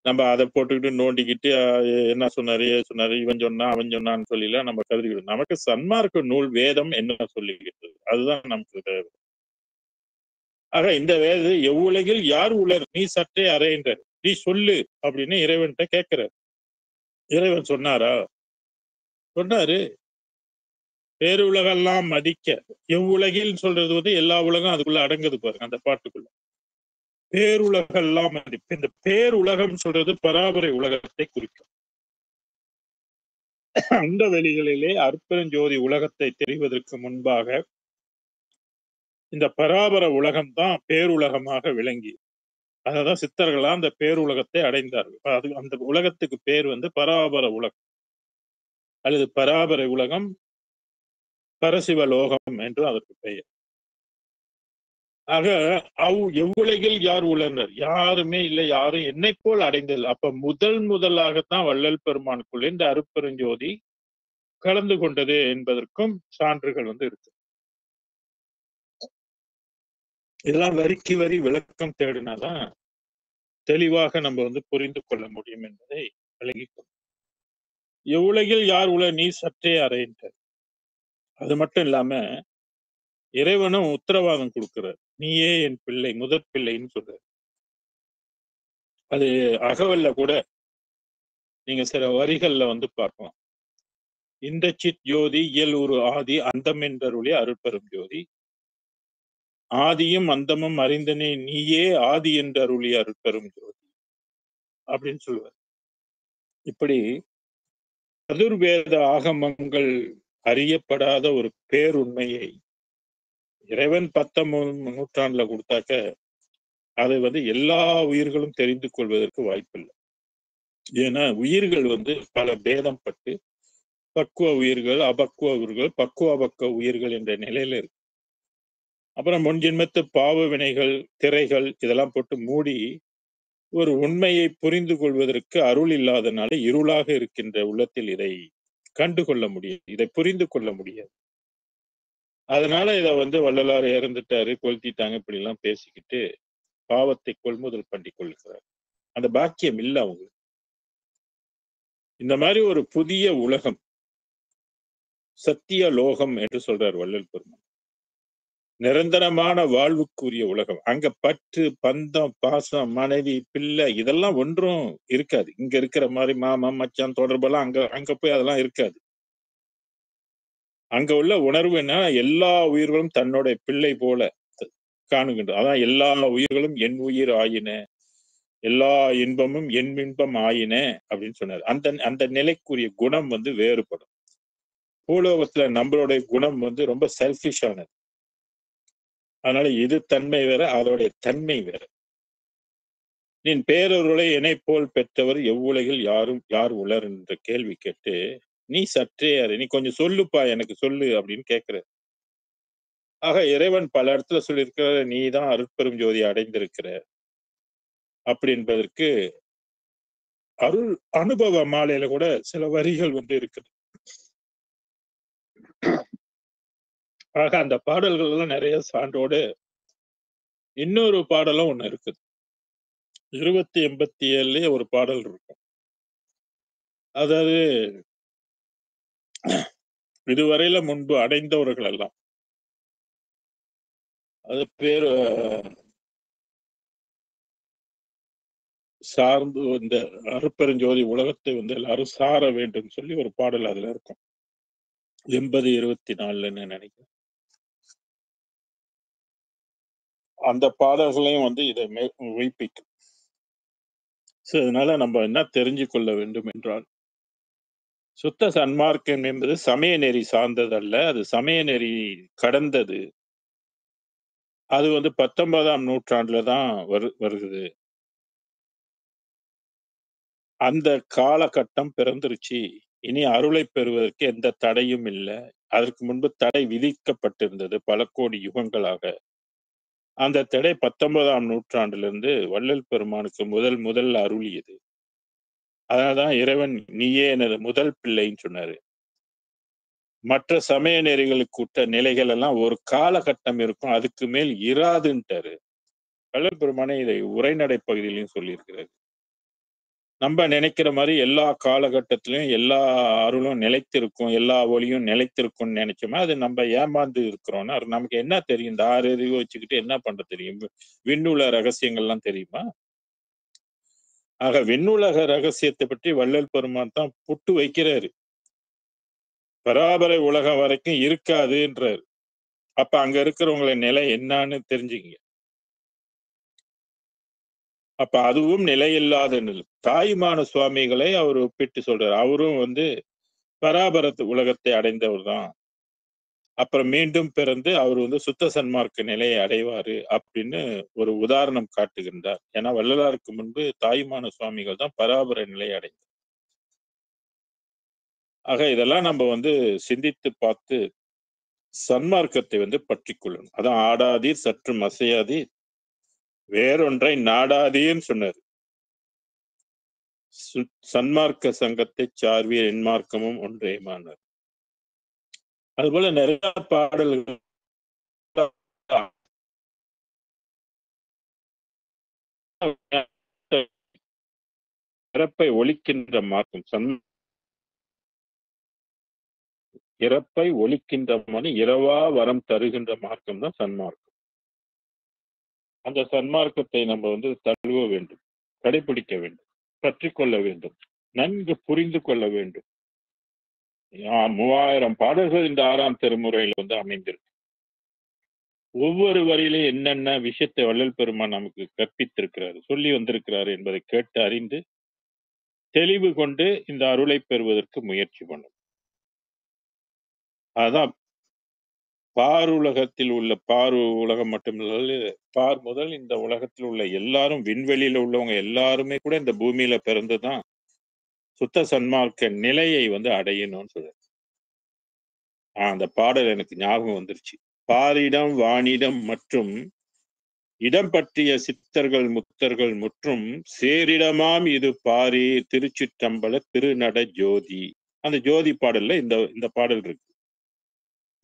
நம்ம அதை போட்டுக்கிட்டு நோண்டிக்கிட்டு என்ன சொன்னாரு சொன்னாரு, இவன் சொன்னா அவன் சொன்னான்னு சொல்லிலாம் நம்ம கருதிக்கிட்டு, நமக்கு சன்மார்க்க நூல் வேதம் என்ன சொல்லிக்கிட்டு அதுதான் நமக்கு தேவை. ஆக இந்த வேது எவ்வுலகில் யார் உலர் நீ சற்றே அறைன்ற, நீ சொல்லு அப்படின்னு இறைவன்கிட்ட கேட்கிற. இறைவன் சொன்னாரா? சொன்னாரு. பேருலகெல்லாம் மதிக்க. எவ்வுலகில் சொல்றது வந்து எல்லா உலகம் அதுக்குள்ள அடங்குது பாருங்க அந்த பாட்டுக்குள்ள. பேருலகெல்லாம் மதிப்பு. இந்த பேருலகம் சொல்றது பராபரை உலகத்தை குறிக்கும். அந்த வெளிகளிலே அற்பெருஞ்சோதி உலகத்தை தெரிவதற்கு முன்பாக இந்த பராபர உலகம் தான் பேருலகமாக விளங்கி, அததான் சித்தர்கள்லாம் அந்த பேருலகத்தை அடைந்தார்கள். அது அந்த உலகத்துக்கு பேர் வந்து பராபர உலகம் அல்லது பராபரை உலகம், பரசிவலோகம் என்று அதற்கு பெயர். ஆக எவ்வுலகில் யார் உலர்னர்? யாருமே இல்லை, யாரும் என்னை போல் அடைந்தது. அப்ப முதலாகத்தான் வள்ளல் பெருமானுக்குள்ள இந்த அருட்பெருஞ்சோதி கலந்து கொண்டது என்பதற்கும் சான்றுகள் வந்து இருக்கு. இதெல்லாம் வரிக்கு வரி விளக்கம் தேடினாதான் தெளிவாக நம்ம வந்து புரிந்து கொள்ள முடியும் என்பதை விளங்கிக்கொள்ளும். எவ்வுலகில் யார் உல நீ சற்றே அறையின்றார். அது மட்டும் இல்லாம இறைவனும் உத்தரவாதம் கொடுக்கிறார். நீயே என் பிள்ளை, முதற் பிள்ளைன்னு சொல்றார். அது அகவல்ல கூட நீங்க சில வரிகள்ல வந்து பார்க்கலாம். இந்த சித் ஜோதி இயல் ஒரு ஆதி அந்தம் என்றருளே அருட்பெரும் ஜோதி, ஆதியும் அந்தமும் அறிந்தனே நீயே ஆதி என்று அருளிய அருட்பெரும் ஜோதி அப்படின்னு சொல்லுவார். இப்படி சதுர்வேத ஆகமங்கள் அறியப்படாத ஒரு பேருண்மையை இறைவன் 19 நூற்றாண்டுல கொடுத்தாக்க அதை வந்து எல்லா உயிர்களும் தெரிந்து கொள்வதற்கு வாய்ப்பில்லை. ஏன்னா உயிர்கள் வந்து பல பேதம் பட்டு பக்குவ உயிர்கள், அபக்குவ உயிர்கள், பக்குவ அபக்குவ உயிர்கள் என்ற நிலையில இருக்கு. அப்புறம் முன்ஜென்மத்து பாவ வினைகள், திரைகள் இதெல்லாம் போட்டு மூடி ஒரு உண்மையை புரிந்து கொள்வதற்கு அருள் இல்லாதனால இருளாக இருக்கின்ற உள்ளத்தில் இதை கண்டுகொள்ள முடியாது, இதை புரிந்து கொள்ள முடியாது. அதனால இதை வந்து வள்ளலார் இறந்துட்டாரு, கொளுத்திட்டாங்க, இப்படி எல்லாம் பேசிக்கிட்டு பாவத்தை கொள்முதல் பண்ணி கொள்கிறார். அந்த பாக்கியம் இல்லை அவங்க. இந்த மாதிரி ஒரு புதிய உலகம், சத்திய லோகம் என்று சொல்றார் வள்ளல் பெருமான். நிரந்தரமான வாழ்வுக்குரிய உலகம். அங்க பற்று, பந்தம், பாசம், மனைவி, பிள்ளை இதெல்லாம் ஒன்றும் இருக்காது. இங்க இருக்கிற மாதிரி மாமன், மச்சான் தொடர்பெல்லாம் அங்க போய் அதெல்லாம் இருக்காது. அங்க உள்ள உணர்வு என்ன, எல்லா உயிர்களும் தன்னுடைய பிள்ளை போல காணுகின்ற. அதான் எல்லா உயிர்களும் என் உயிர் ஆயின, எல்லா இன்பமும் என் இன்பம் ஆயின அப்படின்னு சொன்னார். அந்த அந்த நிலைக்குரிய குணம் வந்து வேறுபடும். பூலோகத்துல நம்மளுடைய குணம் வந்து ரொம்ப செல்ஃபிஷ் ஆனது. அதனால இது தன்மை வேற, அதோடைய தன்மை வேற. நீ பேரொருளை என்னை போல் பெற்றவர் எவ்வுலகில் யார் உலர் என்ற கேள்வி கேட்டு, நீ சற்றே அறி, நீ கொஞ்சம் சொல்லுப்பா, எனக்கு சொல்லு அப்படின்னு கேட்கிற. ஆக இறைவன் பல இடத்துல சொல்லியிருக்கிற, நீ தான் அருட்பெரும் ஜோதி அடைந்திருக்கிற அப்படி என்பதற்கு அருள் அனுபவ மாலையில கூட சில வரிகள் வந்து இருக்குது. ஆக அந்த பாடல்கள் எல்லாம் நிறைய சான்றோடு இன்னொரு பாடலும் ஒண்ணு இருக்குது. 2087 ஒரு பாடல் இருக்கும். அதாவது இதுவரையில முன்பு அடைந்தவர்கள் எல்லாம், அது பேரு சார்ந்து இந்த அருட்பெருஞ்சோதி உலகத்தை வந்து எல்லாரும் சார வேண்டும் சொல்லி ஒரு பாடல் அதுல இருக்கும். 80-24 நினைக்கிறேன். அந்த பாடல்களையும் வந்து இதை மெய்ப்பிக்கும். அதனால நம்ம என்ன தெரிஞ்சு கொள்ள வேண்டும் என்றால், சுத்த சன்மார்க்கம் என்பது சமய நெறி சார்ந்ததல்ல, அது சமய நெறி கடந்தது. அது வந்து 19ஆம் நூற்றாண்டுல தான் வருகிறது. அந்த காலகட்டம் பிறந்துருச்சு. இனி அருளை பெறுவதற்கு எந்த தடையும் இல்லை. அதற்கு முன்பு தடை விதிக்கப்பட்டிருந்தது பல கோடி யுகங்களாக. அந்த தடை 19ஆம் நூற்றாண்டிலிருந்து வள்ளல் பெருமானுக்கு முதல் அருளியது. அதனால்தான் இறைவன் நீயே எனது முதல் பிள்ளைன்னு சொன்னாரு. மற்ற சமய நெறிகளுக்கு உட்ட நிலைகள் எல்லாம் ஒரு காலகட்டம் இருக்கும், அதுக்கு மேல் இராதுன்ட்டாரு. வள்ளல் பெருமானே இதை உரைநடை பகுதியிலையும் சொல்லியிருக்கிறாரு. நம்ம நினைக்கிற மாதிரி எல்லா காலகட்டத்திலையும் எல்லா அருளும் நிலைத்திருக்கும், எல்லா ஒளியும் நிலைத்திருக்கும்னு நினைச்சோமா, அது நம்ம ஏமாந்து இருக்கிறோம்னா நமக்கு என்ன தெரியும்? இந்த 6 அறிவு வச்சுக்கிட்டு என்ன பண்ண தெரியும்? விண்ணுல ரகசியங்கள்லாம் தெரியுமா? ஆக விண்ணுலக ரகசியத்தை பற்றி வள்ளல் பெருமான் தான் புட்டு வைக்கிறாரு. பராபர உலகம் வரைக்கும் இருக்காதுன்றாரு. அப்ப அங்க இருக்கிறவங்கள நிலை என்னன்னு தெரிஞ்சுக்கங்க. அப்ப அதுவும் நிலையில்லாத நிலை. தாயுமான சுவாமிகளை அவர் ஒப்பிட்டு சொல்றாரு. அவரும் பராபரத்து உலகத்தை அடைந்தவர் தான். அப்புறம் மீண்டும் பிறந்து அவர் சுத்த சன்மார்க்க நிலையை அடைவாரு அப்படின்னு ஒரு உதாரணம் காட்டுகின்றார். ஏன்னா வள்ளலாருக்கு முன்பு தாயுமான சுவாமிகள் தான் பராபர நிலையை அடைந்தார். ஆக இதெல்லாம் நம்ம சிந்தித்து பார்த்து சன்மார்க்கத்தை பற்றிக் கொள்ளணும். அதான் ஆடாதீர் சற்றும் அசையாதீர் வேறொன்றை நாடாதீர்ன்னு சொன்னார். சன்மார்க்க சங்கத்தை சார்வீர் என்மார்க்கமும் ஒன்றேமானார். அதுபோல நிறைய பாடல்கள் இறப்பை ஒழிக்கின்ற மார்க்கம் இறப்பை ஒழிக்கின்ற மணி இரவா வரம் தருகின்ற மார்க்கம் தான் சன்மார்க்கம். அந்த சன்மார்க்கத்தை நம்ம தழுவ வேண்டும், கடைபிடிக்க வேண்டும், கற்றுக்கொள்ள வேண்டும், நன்கு புரிந்து கொள்ள வேண்டும். 3000 பாடல்கள் இந்த 6ஆம் திருமுறையில அமைந்திருக்கு. ஒவ்வொரு வரியிலும் என்னென்ன விஷயத்தை வள்ளல் பெருமான் நமக்கு கற்பித்திருக்கிறார், சொல்லி வந்திருக்கிறார் என்பதை கேட்டு அறிந்து தெளிவு கொண்டு இந்த அருளை பெறுவதற்கு முயற்சி பண்ணும். அதான் பாருலகத்தில் உள்ள உலகம் மட்டுமில்ல, பார் முதல் இந்த உலகத்தில் உள்ள எல்லாரும், விண்வெளியில உள்ளவங்க எல்லாருமே கூட இந்த பூமியில பிறந்துதான் சுத்த சன்மார்க்க நிலையை அடையணும்னு சொல்ற. அந்த பாடல் எனக்கு ஞாபகம் வந்துருச்சு. பாரிடம் வானிடம் மற்றும் இடம் பற்றிய சித்தர்கள் முத்தர்கள் முற்றும் சேரிடமாம் இது பாரி திருச்சிற்றம்பல திருநட ஜோதி. அந்த ஜோதி பாடல்ல இந்த பாடல் இருக்கு.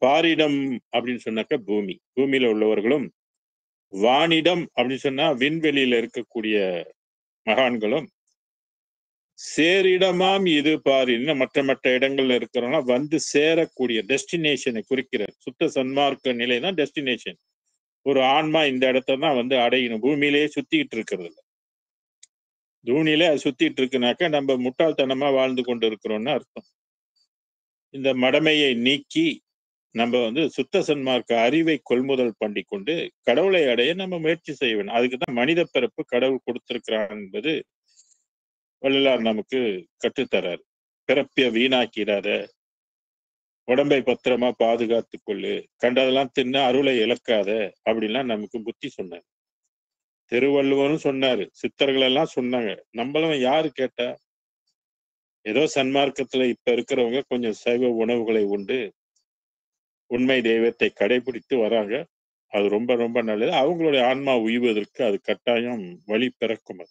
பாரிடம் அப்படின்னு சொன்னாக்க பூமியில உள்ளவர்களும், வானிடம் அப்படின்னு சொன்னா விண்வெளியில இருக்கக்கூடிய மகான்களும், சேரிடமாம் இது பாரின்னு மற்ற இடங்கள்ல இருக்கிறவங்க சேரக்கூடிய டெஸ்டினேஷனை குறிக்கிறார். சுத்த சன்மார்க்க நிலை தான் டெஸ்டினேஷன். ஒரு ஆன்மா இந்த இடத்தான் அடையணும். பூமியிலேயே சுத்திட்டு இருக்கிறது இல்லை. பூமியிலே அது சுத்திட்டு இருக்குனாக்க நம்ம முட்டாள்தனமா வாழ்ந்து கொண்டு இருக்கிறோம்னு அர்த்தம். இந்த மடமையை நீக்கி நம்ம சுத்த சன்மார்க்க அறிவை கொள்முதல் பண்ணி கொண்டு கடவுளை அடைய நம்ம முயற்சி செய்ய வேண்டும். அதுக்குதான் மனித பிறப்பு கடவுள் கொடுத்திருக்கிறார் என்பது வள்ளலார் நமக்கு கற்றுத்தராரு. பிறப்பிய வீணாக்கிறாத, உடம்பை பத்திரமா பாதுகாத்துக் கொள்ளு, கண்டதெல்லாம் தின்னு அருளை இழக்காத அப்படின்லாம் நமக்கு புத்தி சொன்னார். திருவள்ளுவரும் சொன்னாரு, சித்தர்கள் எல்லாம் சொன்னாங்க. நம்மளும் யாரு கேட்டா? ஏதோ சன்மார்க்கத்துல இப்ப இருக்கிறவங்க கொஞ்சம் சைவ உணவுகளை உண்டு உண்மை தெய்வத்தை கடைபிடித்து வராங்க. அது ரொம்ப ரொம்ப நல்லது. அவங்களுடைய ஆன்மா உய்வதற்கு அது கட்டாயம் வழி பிறக்கும்.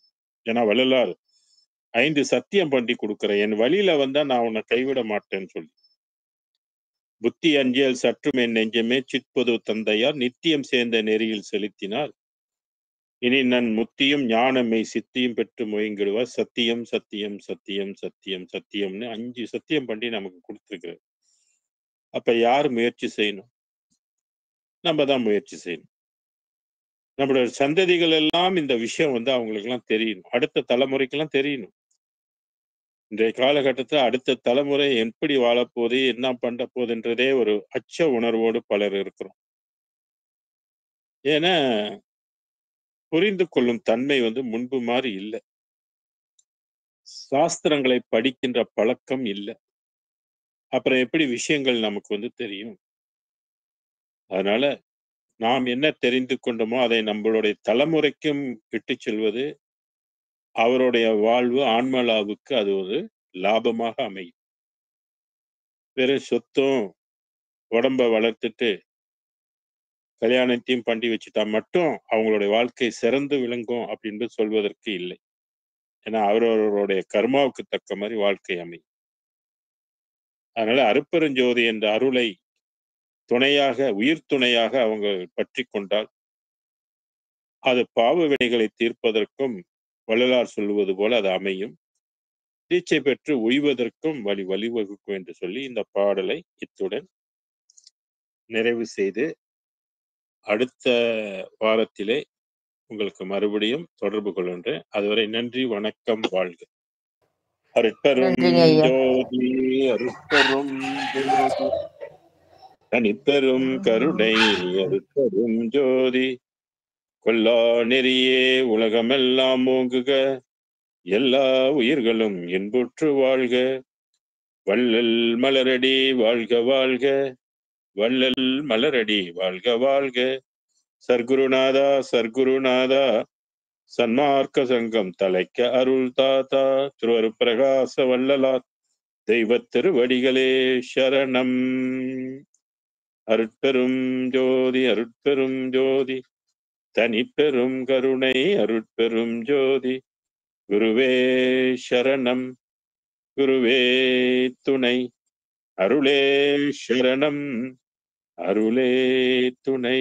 ஏன்னா வள்ளலார் 5 சத்தியம் பண்ணி கொடுக்கிறேன், என் வழியில வந்தா நான் உன்னை கைவிட மாட்டேன்னு சொல்லி. புத்தி அஞ்சியல் சற்றும் என் நெஞ்சமே சிற்பது தந்தையார் நித்தியம் சேர்ந்த நெறியில் செலுத்தினார் இனி நன் முத்தியும் ஞானமை சித்தியும் பெற்று முயங்கிடுவார். சத்தியம் சத்தியம் சத்தியம் சத்தியம் சத்தியம்னு 5 சத்தியம் பண்ணி நமக்கு கொடுத்துருக்கிறார். அப்ப யார் முயற்சி செய்யணும்? நம்ம தான் முயற்சி செய்யணும். நம்மளோட சந்ததிகள் எல்லாம் இந்த விஷயம் அவங்களுக்கு எல்லாம் தெரியணும். அடுத்த தலைமுறைக்கெல்லாம் தெரியணும். இன்றைய காலகட்டத்தில் அடுத்த தலைமுறை எப்படி வாழப்போகுது, என்ன பண்ண போகுதுன்றதே ஒரு அச்ச உணர்வோடு பலர் இருக்கிறோம். ஏன்னா புரிந்து கொள்ளும் தன்மை முன்பு மாதிரி இல்லை. சாஸ்திரங்களை படிக்கின்ற பழக்கம் இல்லை. அப்புறம் எப்படி விஷயங்கள் நமக்கு தெரியும்? அதனால நாம் என்ன தெரிந்து கொண்டோமோ அதை நம்மளுடைய தலைமுறைக்கும் விட்டு செல்வது அவருடைய வாழ்வு ஆன்மலாவுக்கு அது ஒரு லாபமாக அமையும். வெறும் சொத்தும் உடம்ப வளர்த்துட்டு கல்யாணத்தையும் பண்ணி வச்சுட்டா மட்டும் அவங்களுடைய வாழ்க்கை சிறந்து விளங்கும் அப்படின்னு சொல்வதற்கு இல்லை. ஏன்னா அவரவருடைய கர்மாவுக்கு தக்க மாதிரி வாழ்க்கை அமையும். அதனால அருட்பெருஞ்சோதி என்ற அருளை துணையாக, உயிர் துணையாக அவங்க பற்றி கொண்டால் அது பாவ வினைகளை தீர்ப்பதற்கும் வள்ளலார் சொல்லுவது போல அது அமையும். தீட்சை பெற்று உய்வதற்கும் வழிவகுக்கும் என்று சொல்லி இந்த பாடலை இத்துடன் நிறைவு செய்து அடுத்த வாரத்திலே உங்களுக்கு மறுபடியும் தொடர்பு கொள்கின்றேன். அதுவரை நன்றி, வணக்கம், வாழ்க. அருட்பெரும் நன்றிங்க ஐயா. ஜோதி அருட்பெரும் ஜோதி தனிப்பெரும் கருணை அருட்பெரும் ஜோதி கொல்லா நெறியே உலகமெல்லாம் ஓங்குக எல்லா உயிர்களும் இன்புற்று வாழ்க வள்ளல் மலரடி வாழ்க வாழ்க வள்ளல் மலரடி வாழ்க வாழ்க சர்க்குருநாதா சர்க்குருநாதா சன்மார்க்க சங்கம் தலைக்க அருள் தாத்தா திருவருட்பிரகாச வள்ளலார் தெய்வ திருவடிகளே சரணம். அருட்பெரும் ஜோதி அருட்பெரும் ஜோதி தனிப்பெரும் கருணை அருட்பெரும் ஜோதி குருவே சரணம் குருவே துணை அருளே சரணம் அருளே துணை.